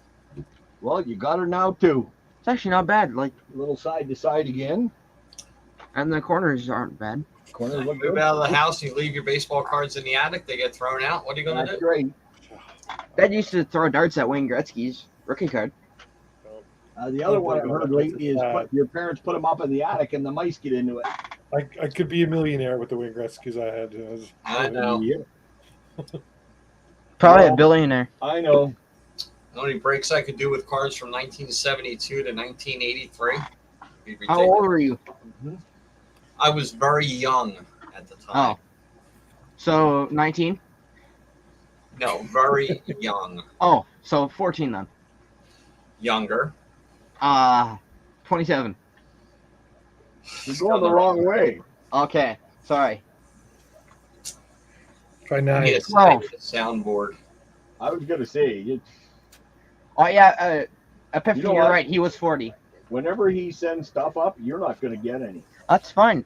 Well, you got her now too. It's actually not bad. Like, A little side to side again. and the corners aren't bad. Corner look Move good. out of the house, you leave your baseball cards in the attic, they get thrown out. What are you going to That's do? great. Dad used to throw darts at Wayne Gretzky's rookie card. The other one I've heard lately is your parents put them up in the attic and the mice get into it. I could be a millionaire with the Wayne Gretzky's I had. I know. Probably Well, a billionaire. I know. How many breaks I could do with cards from 1972 to 1983? Be How ridiculous. old were you? I was very young at the time. Oh. So 19? No, very young. Oh, so 14 then. Younger. 27. You're going the wrong way. Okay, sorry. Try I nine. need a Well. soundboard. I was gonna say, it's, Oh yeah, Epiphany, You know you're what? right. He was 40. whenever he sends stuff up, you're not gonna get any. That's fine.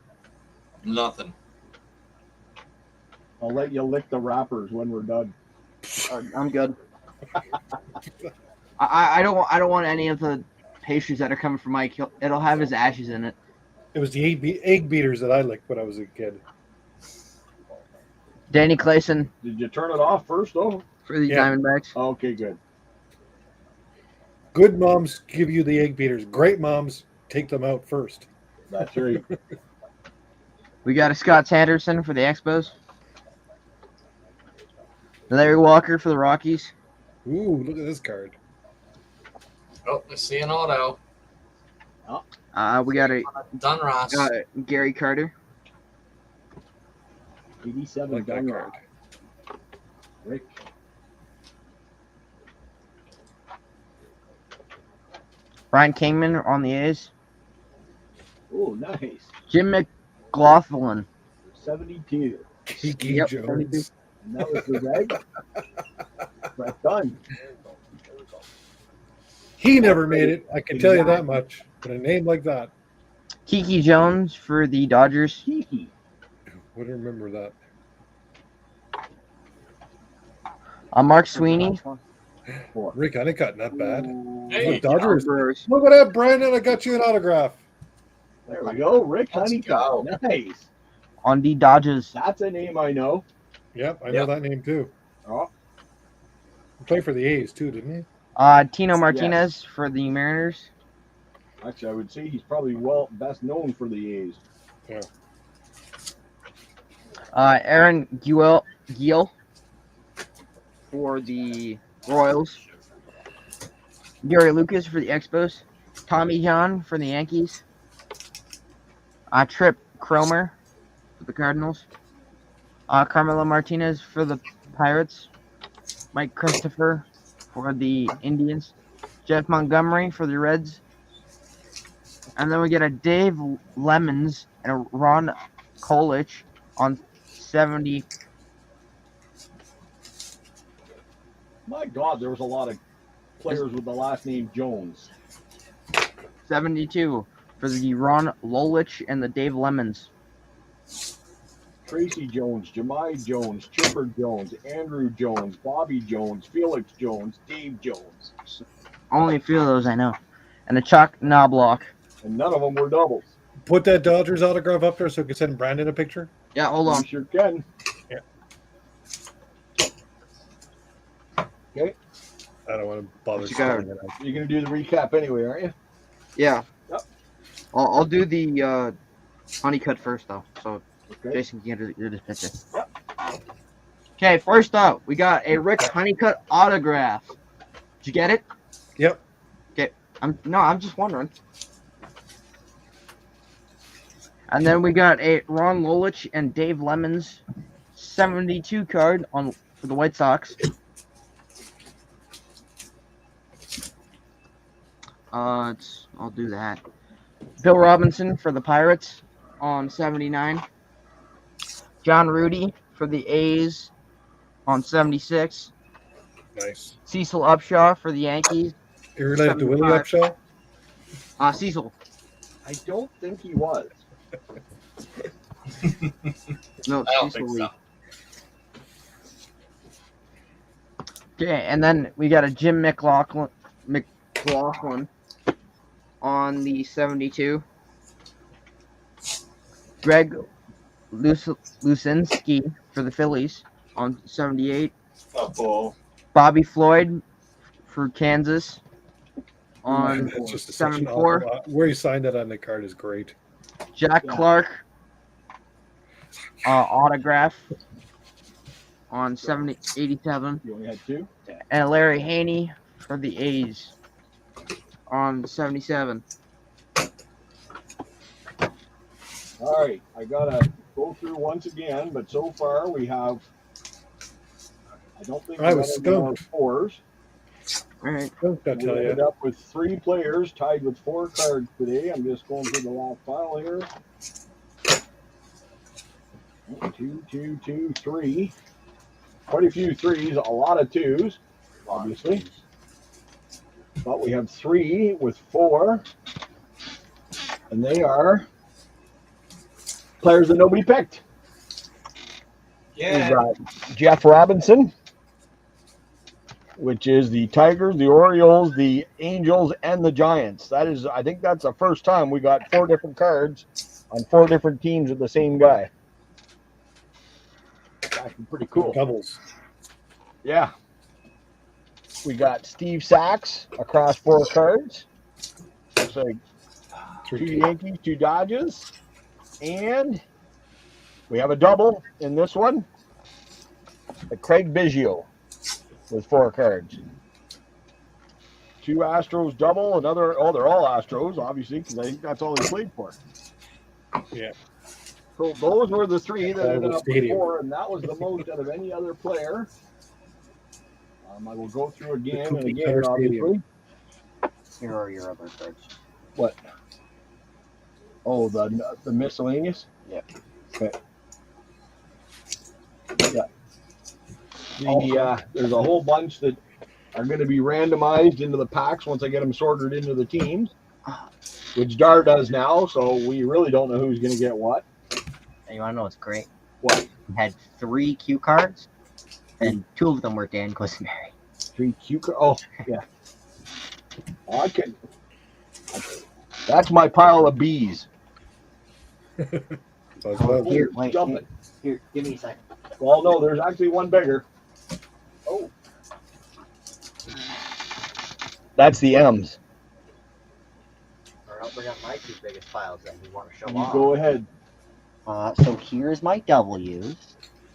Nothing. I'll let you lick the wrappers when we're done. I'm good. I don't want any of the pastries that are coming from Mike. It'll have his ashes in it. It was the egg beaters that I licked when I was a kid. Danny Clayson Did you turn it off first, though? for the Yeah. Diamondbacks. Okay, good. Good moms give you the egg beaters. Great moms take them out first. That's right. We got a Scott Sanderson for the Expos. Larry Walker for the Rockies. Ooh, look at this card. Oh, I see an auto. We got a Done, Ross. Gary Carter. 87 Like that done card. Rick. Brian Kingman on the A's. Oh, nice. Jim McLaughlin. 72. Kiki Yep, Jones. And that was the red. That's done. He never made it. I can tell you that much. But a name like that, Kiki Jones for the Dodgers. Kiki. wouldn't remember that. Mark Sweeney. Rick, I didn't got not bad. Hey, Look, Dodgers. Brewers. Look at that, Brandon. I got you an autograph. There we go. Rick Let's Honeycutt. go. Nice. On the Dodgers. That's a name I know. Yep, I know that name too. Oh, He played for the A's too, didn't he? Tino Martinez for the Mariners. actually, I would say he's probably best known for the A's. Aaron Giel for the Royals. Gary Lucas for the Expos. Tommy John for the Yankees. Trip Cromer for the Cardinals. Carmelo Martinez for the Pirates. Mike Christopher for the Indians. Jeff Montgomery for the Reds. And then we get a Dave Lemons and a Ron Kolich on 70. My God, there was a lot of players with the last name Jones. 72 for the Ron Lolich and the Dave Lemons. Tracy Jones, Jemai Jones, Chipper Jones, Andrew Jones, Bobby Jones, Felix Jones, Dave Jones. Only a few of those I know. And a Chuck Knobloch. And none of them were doubles. Put that Dodgers autograph up there so we can send Brandon a picture. Yeah, hold on. You sure can. Yeah. Okay. I don't want to bother. What you got? spelling it out. You're going to do the recap anyway, aren't you? Yeah. Yep. I'll do the honey cut first, though. So Okay. Jason can get this picture. Yep. Okay, first up, we got a Rick Honeycutt autograph. Did you get it? Yep. Okay. I'm just wondering. And then we got a Ron Lolich and Dave Lemons 72 card for the White Sox. I'll do that. Bill Robinson for the Pirates on 79. John Rudy for the A's on 76. Nice. Cecil Upshaw for the Yankees. You related to Willie 75. Upshaw? Cecil. I don't think he was. No, I don't Cecil think Lee. so. Okay, and then we got a Jim McLaughlin on the 72. Greg Lucinski for the Phillies on 78. Uh-oh. Bobby Floyd for Kansas on That's just such an 74. awful- where he signed that on the card is great. Jack Yeah. Clark autograph on 87. You only had two? And Larry Haney for the A's on 77. All right. I got to go through once again, but so far we have. I don't think I we was got any more stumped. fours. All right. I We tell ended you. up with 3 players tied with 4 cards today. I'm just going through the last pile here. 1, 2, 2, 2, 3. Quite a few threes, a lot of twos, obviously. But we have 3 with 4. And they are players that nobody picked. Yeah. We've got Jeff Robinson, which is the Tigers, the Orioles, the Angels, and the Giants. That is, I think that's the first time we got 4 different cards on 4 different teams of the same guy. That's actually pretty cool. Doubles. Yeah. We got Steve Sachs across 4 cards. Looks like 2 Yankees, 2 Dodgers. And we have a double in this one. The Craig Biggio with 4 cards. 2 Astros double, another, they're all Astros, obviously, because I think that's all he played for. Yeah. So those were the 3 that ended up with Stadium. 4, and that was the most out of any other player. I will go through again and Complete again, Center obviously. Here are your other cards. What? Oh, the miscellaneous? Yep. Okay. Yeah. There's a whole bunch that are going to be randomized into the packs once I get them sorted into the teams, which Dar does now, so we really don't know who's going to get what. And you want to know what's great? What? We had 3 cue cards, and 2 of them were Dan Quisenberry. 3 Q. Oh, yeah. I can. That's my pile of bees. Here, wait. Dump it. Here, give me a second. Well, no, there's actually one bigger. Oh. That's the M's. Or I'll bring up my 2 biggest piles that we want to show You off. go ahead. So here's my W,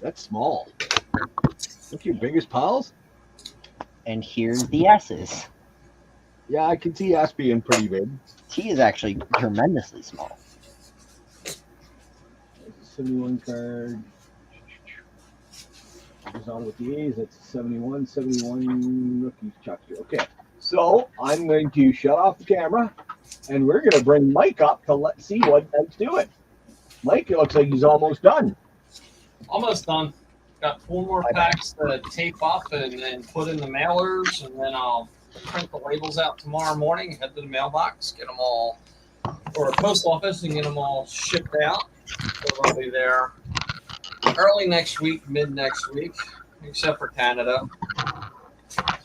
That's small. Look, your biggest piles. and here's the S's. Yeah, I can see S being pretty big. T is actually tremendously small. There's a 71 card. Goes on with the A's. That's 71 rookies chucked here. Okay, so I'm going to shut off the camera, and we're going to bring Mike up to let's see what Mike's doing. Mike, it looks like he's almost done. Almost done. Got 4 more packs to tape up and then put in the mailers, and then I'll print the labels out tomorrow morning, head to the mailbox, get them all, or a post office, and get them all shipped out. So they'll be there early next week, mid next week, except for Canada.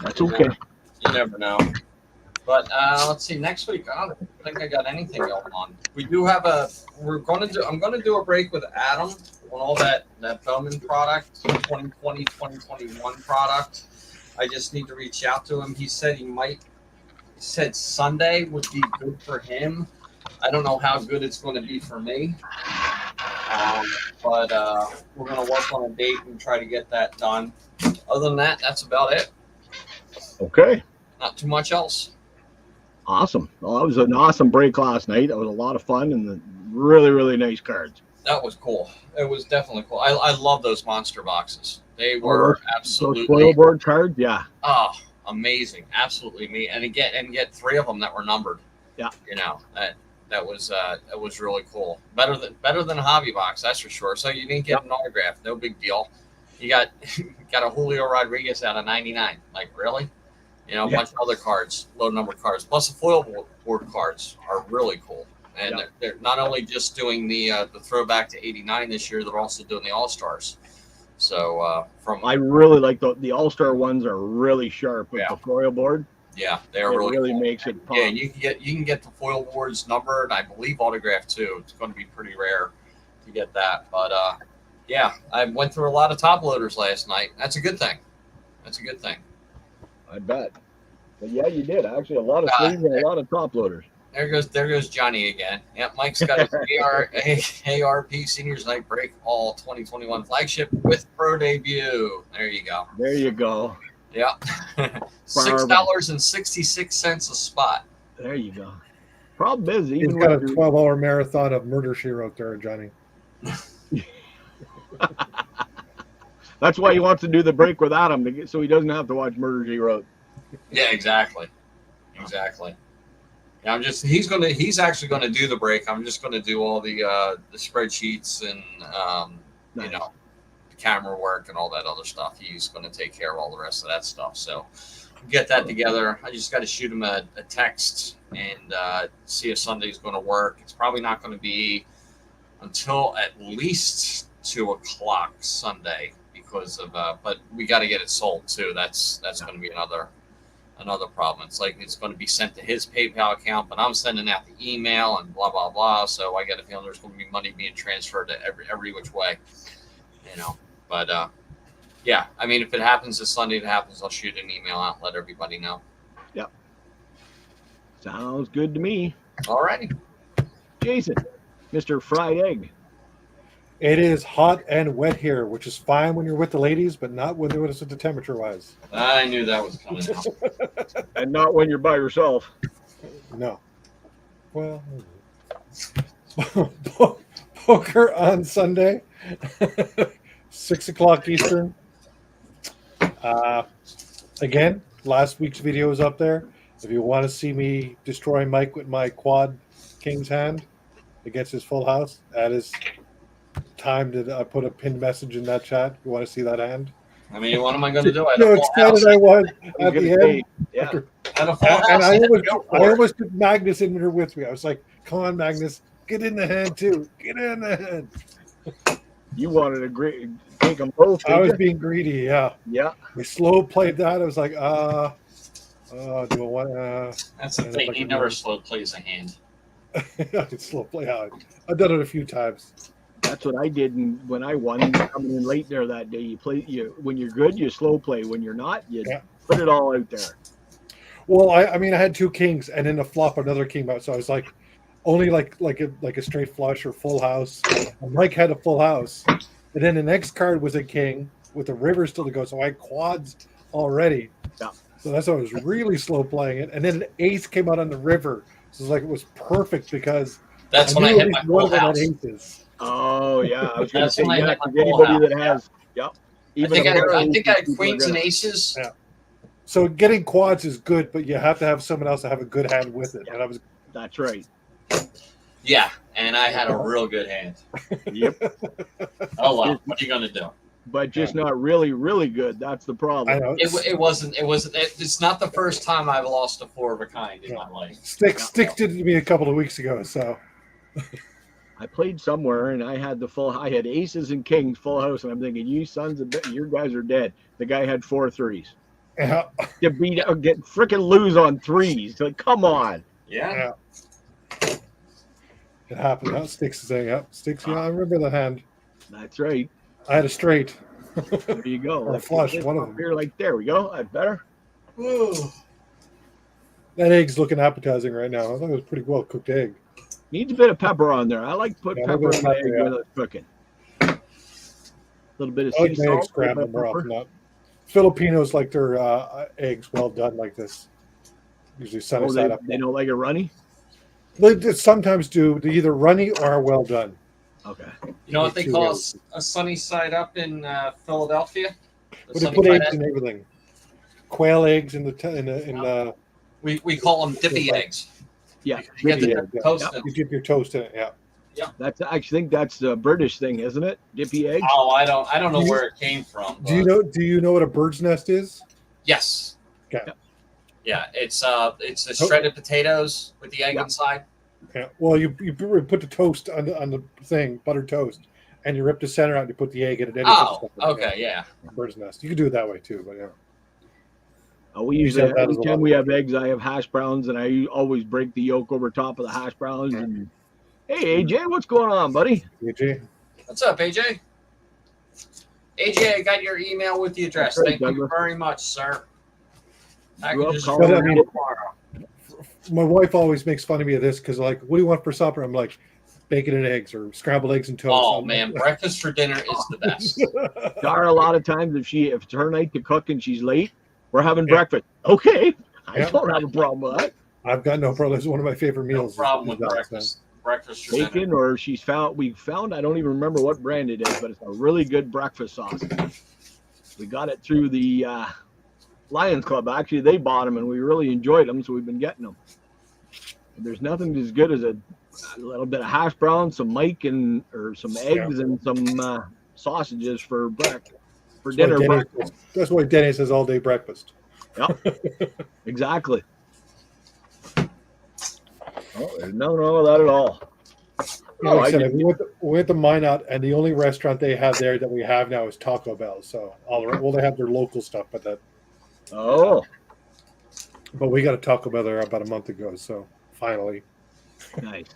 That's okay. You never know. But let's see. Next week, I don't think I got anything going on. We do have I'm going to do a break with Adam on all that Bowman product, 2020, 2021 product. I just need to reach out to him. He said he said Sunday would be good for him. I don't know how good it's going to be for me. But we're going to work on a date and try to get that done. Other than that, that's about it. Okay. Not too much else. Awesome. Well, that was an awesome break last night. That was a lot of fun and the really, really nice cards. That was cool. It was definitely cool. I love those monster boxes. They were Those absolutely foil board cards, yeah. Amazing. Absolutely me. And get 3 of them that were numbered. Yeah. You know, that was really cool. Better than a hobby box, that's for sure. So you didn't get an autograph, no big deal. You got a Julio Rodriguez out of 99. Like, really? You know, a bunch of other cards, low number cards, plus the foil board cards are really cool. And they're not only just doing the throwback to 89 this year, they're also doing the All-Stars. So I really like the All-Star ones are really sharp with the foil board. Yeah, they're really cool. Makes it pop. Yeah, you can get the foil boards numbered, I believe autographed too. It's going to be pretty rare to get that. But yeah, I went through a lot of top loaders last night. That's a good thing. I bet. But yeah, you did. Actually, a lot of sleeves and a lot of top loaders. There goes Johnny again. Yeah, Mike's got his ARP Seniors Night Break All 2021 flagship with pro debut. There you go. There you go. Yeah. $6.66 a spot. There you go. Problem is, he's got a 12-hour marathon of Murder She Wrote there, Johnny. That's why he wants to do the break with Adam, so he doesn't have to watch Murder She Wrote. Yeah, exactly. Yeah, he's actually gonna do the break. I'm just gonna do all the spreadsheets and you know, the camera work and all that other stuff. He's gonna take care of all the rest of that stuff. So get that together. I just got to shoot him a text and see if Sunday's gonna work. It's probably not gonna be until at least 2:00 Sunday because of but we got to get it sold too. That's gonna be another problem. It's like it's going to be sent to his PayPal account, but I'm sending out the email and blah blah blah. So I got a feeling there's going to be money being transferred to every which way, you know. But yeah, I mean, if it happens this Sunday, it happens. I'll shoot an email out and let everybody know. Yep. Sounds good to me. All righty, Jason, Mr. Fried Egg. It is hot and wet here, which is fine when you're with the ladies, but not when they're with us at the temperature-wise. I knew that was coming out. And not when you're by yourself. No. Well, poker on Sunday, 6:00 Eastern. Again, last week's video is up there. If you want to see me destroy Mike with my quad king's hand against his full house, that is time that I put a pinned message in that chat. You want to see that hand? I mean, what am I going to do? You know, excited I was at the end. Yeah. And I almost took Magnus in there with me. I was like, come on, Magnus, get in the hand too. Get in the hand. You wanted to take them both. I was being greedy, yeah. Yeah. We slow played that. I was like, do I want That's the thing. He never slow plays a hand. I can slow play out. I've done it a few times. That's what I did when I won. Coming in late there that day, when you're good, you slow play. When you're not, you put it all out there. Well, I mean, I had 2 kings, and in the flop, another king out. So I was like, only like a straight flush or full house. And Mike had a full house, and then the next card was a king with a river still to go. So I had quads already. Yeah. So that's why I was really slow playing it. And then an ace came out on the river. So it was perfect because That's when I knew hit at my least one full of them had house. aces. Oh yeah, I was going to That's say when I yeah. hit my 'Cause full anybody that house, has, yep. I think a pair of I had aces, queens people and are aces. Yeah. So getting quads is good, but you have to have someone else to have a good hand with it. Yeah. And I was That's right. Yeah, and I had a real good hand. Yep. Oh well, what are you gonna do? But just not really, really good. That's the problem. I know It wasn't. It's not the first time I've lost a 4 of a kind in Yeah. my life. Sticks did it to me a couple of weeks ago. So I played somewhere and I had I had aces and kings full house, and I'm thinking, you sons of your guys are dead. The guy had 4 threes. yeah, To beat get freaking lose on threes. Like, come on. Yeah. it happened. Huh? Sticks is saying, "Yep, Sticks." Yeah, I remember the hand. That's right. I had a straight. There you go. Or a Let's get flush, this one of up them. here, like there we go. That's better. That egg's looking appetizing right now. I thought it was a pretty well cooked egg. Needs a bit of pepper on there. I like to put Yeah, a pepper little in bit my of egg pepper, when it's cooking. A little bit of I like sea my eggs salt. scrambled more pepper. often. Not Filipinos like their eggs well done like this. Usually sunny Oh, side up. they don't like it runny? They just sometimes do. They're either runny or well done. Okay. You know what they Two call eggs. a sunny side up in Philadelphia? The But they sunny put side eggs up? in everything. Quail eggs in the We call them dippy eggs. Yeah. You get dippy the egg, yeah. toast. You dip your toast in it. Yeah. That's I think that's the British thing, isn't it? Dippy eggs. Oh, I don't know where it came from. Do you but- know? Do you know what a bird's nest is? Yes. Okay. Yeah, it's the shredded potatoes with the egg Yeah. inside. Yeah. Well, you put the toast on the thing, buttered toast, and you rip the center out and you put the egg in it. and you put Oh, stuff in it. okay, yeah. Yeah, bird's nest. You can do it that way too, but yeah. We You usually said that every as a time lot. we have eggs, I have hash browns, and I always break the yolk over top of the hash browns. And hey, AJ, what's going on, buddy? AJ? What's up, AJ? AJ, I got your email with the address. That's right, Thank you Douglas. very much, sir. Grew up Packages calling But I are mean, tomorrow. my wife always makes fun of me of this because like, what do you want for supper? I'm like, bacon and eggs or scrambled eggs and toast. Oh I'm man, like, breakfast for dinner is the best. Dar a lot of times if it's her night to cook and she's late, we're having Yeah. breakfast. Okay, I Yeah. don't have a problem with that. I've got no problem. It's one of my favorite No meals. problem with is that, breakfast. Breakfast for dinner. Bacon, or we found, I don't even remember what brand it is, but it's a really good breakfast sauce. We got it through the Lions Club. Actually, they bought them and we really enjoyed them, so we've been getting them. There's nothing as good as a little bit of hash brown, some Mike or some eggs and some sausages for dinner. That's why Dennis has all day breakfast. Yep, exactly. Oh, there's nothing wrong with that at all. Yeah, like I said, we went to Minot, and the only restaurant they have there that we have now is Taco Bell. So they have their local stuff, but we got a Taco Bell there about a month ago. So finally, nice.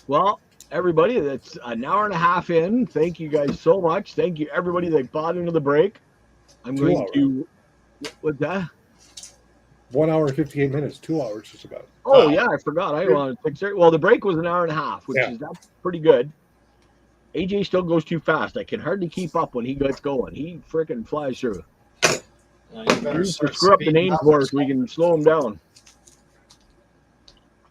Well, everybody, that's an hour and a half in. Thank you guys so much. Thank you everybody that bought into the break. I'm going to what's that? 1 hour and 58 minutes, 2 hours just about. Oh yeah, I forgot. I wanted to take well, the break was an hour and a half, which is that's pretty good. AJ still goes too fast. I can hardly keep up when he gets going. He freaking flies through. You better start Screw up the speeding names up. for us. We can slow him down.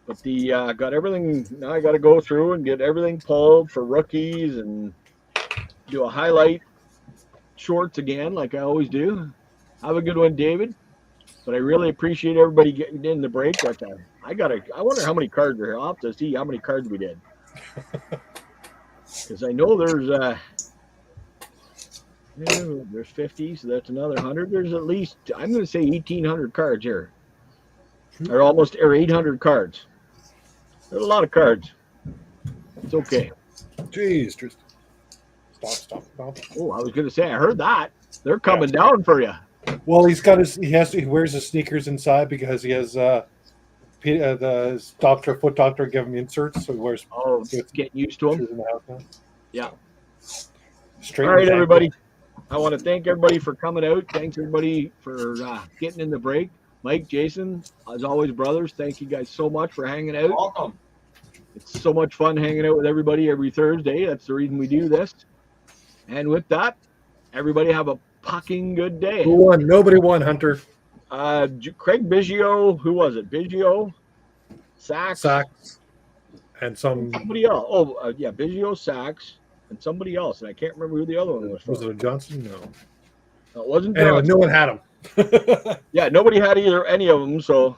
But the got everything. Now I got to go through and get everything pulled for rookies and do a highlight shorts again, like I always do. Have a good one, David. But I really appreciate everybody getting in the break. But I wonder how many cards are here. I'll have to see how many cards we did. Because I know there's 50, so that's another 100. There's at least, I'm going to say 1,800 cards here. Or 800 cards. There's a lot of cards. It's okay. Jeez, Tristan. Stop. Oh, I was going to say, I heard that. They're coming down for you. Well, he wears his sneakers inside because he has the foot doctor give him inserts, so he wears. Oh, getting used to them. In the house now. Yeah. Straight. All right, everybody. I want to thank everybody for coming out. Thanks everybody for getting in the break. Mike, Jason, as always, brothers, thank you guys so much for hanging out. Welcome. It's so much fun hanging out with everybody every Thursday. That's the reason we do this. And with that, everybody have a fucking good day. Who won? Nobody won, Hunter. Craig Biggio, who was it? Biggio, Sachs, and some. somebody else. Oh, yeah, Biggio, Sachs, and somebody else. And I can't remember who the other one was. Was it a Johnson? No. No, it wasn't Anyway, Johnson. no one had him. Yeah, nobody had any of them. So,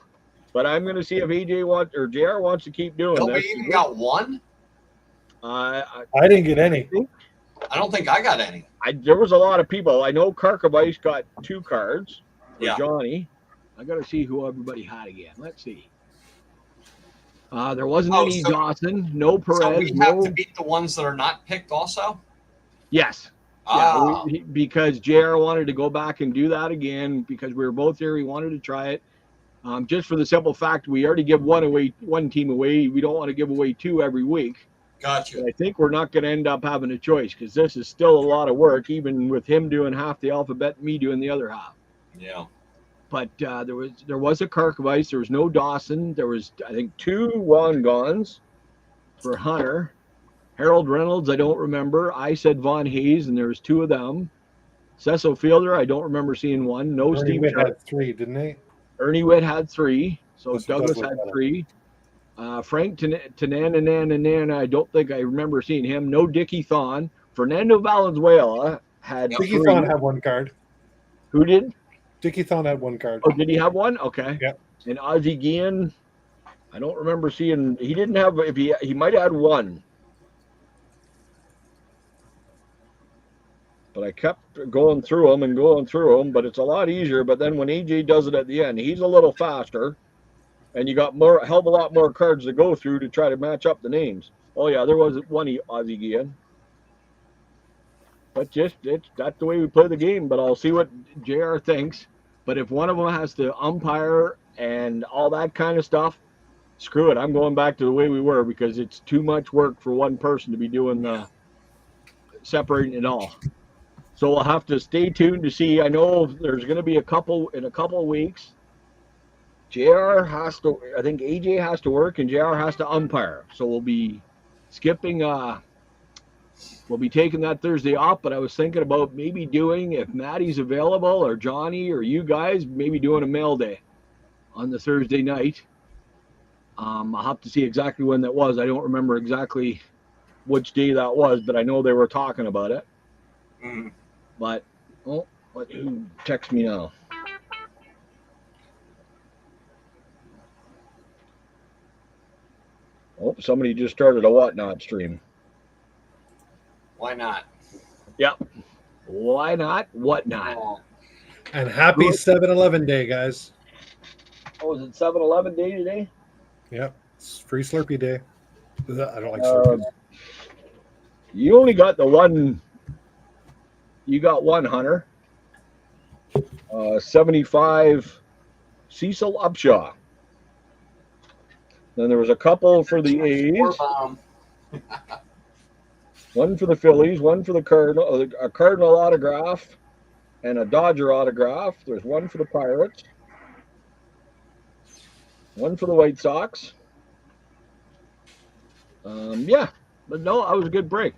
but I'm going to see if AJ wants or JR wants to keep doing. Nobody even got one. I didn't get any. I don't think I got any. There was a lot of people. I know Karkovice got 2 cards for Yeah. Johnny. I got to see who everybody had again. Let's see. There wasn't any Dawson, no Perez. So we have to beat the ones that are not picked also? Yes. Ah. Yeah, because JR wanted to go back and do that again because we were both here. He wanted to try it. Just for the simple fact we already give one team away. We don't want to give away 2 every week. Gotcha. And I think we're not going to end up having a choice because this is still a lot of work, even with him doing half the alphabet and me doing the other half. Yeah. But there was a Karkovice. There was no Dawson. There was, I think, 2 Wongons for Hunter. Harold Reynolds, I don't remember. I said Von Hayes, and there was 2 of them. Cecil Fielder, I don't remember seeing one. No Ernie Steve Witt Sharp. had 3, didn't he? Ernie Witt had 3. So Douglas Douglas had had 3. Frank Tanana, I don't think I remember seeing him. No Dickie Thon. Fernando Valenzuela had Dickie 3. Thon had 1 card. Who did? Dickie Thon had 1 card. Oh, did he have 1? Okay. Yeah. And Ozzie Guillen, I don't remember seeing. He didn't have. If he might have had 1. But I kept going through them, but it's a lot easier. But then when AJ does it at the end, he's a little faster, and you got a hell of a lot more cards to go through to try to match up the names. Oh yeah, there was 1 Ozzie Guillen. But that's the way we play the game. But I'll see what JR thinks. But if one of them has to umpire and all that kind of stuff, screw it. I'm going back to the way we were because it's too much work for one person to be doing the separating it all. So we'll have to stay tuned to see. I know there's going to be a couple of weeks. JR has to, I think AJ has to work and JR has to umpire. So we'll be skipping, we'll be taking that Thursday off, but I was thinking about maybe doing, if Maddie's available or Johnny or you guys, maybe doing a mail day on the Thursday night. I'll have to see exactly when that was. I don't remember exactly which day that was, but I know they were talking about it. Mm. But, who text me now? Oh, somebody just started a Whatnot stream. Why not? Yep. Why not? Whatnot. Oh, And happy 7-Eleven day, guys. Oh, is it 7-Eleven day today? Yep. It's free Slurpee day. I don't like Slurpees. You only got the one. You got 1, Hunter. 75 Cecil Upshaw. Then there was a couple for the A's. One for the Phillies, 1 for the Cardinal, a Cardinal autograph, and a Dodger autograph. There's 1 for the Pirates. 1 for the White Sox. Yeah, but no, that was a good break.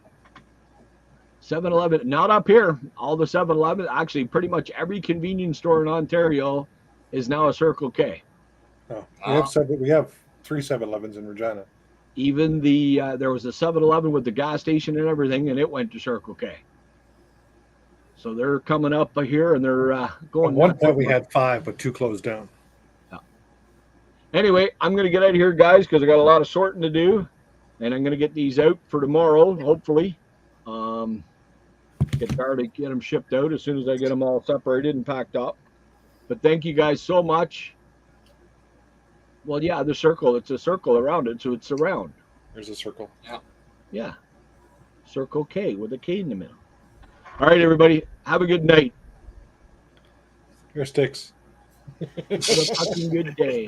7-Eleven, not up here. All the 7-Eleven, actually, pretty much every convenience store in Ontario is now a Circle K. Oh, we have 3 7-Elevens in Regina. Even there was a 7-Eleven with the gas station and everything, and it went to Circle K. So they're coming up here, and they're going. At one point, we had 5, but 2 closed down. Yeah. Anyway, I'm going to get out of here, guys, because I got a lot of sorting to do, and I'm going to get these out for tomorrow, hopefully. Get them shipped out as soon as I get them all separated and packed up. But thank you guys so much. Well, yeah, the circle. It's a circle around it, so it's around. There's a circle. yeah. Yeah. Circle K with a K in the middle. All right, everybody. Have a good night. Your sticks. Have a fucking good day.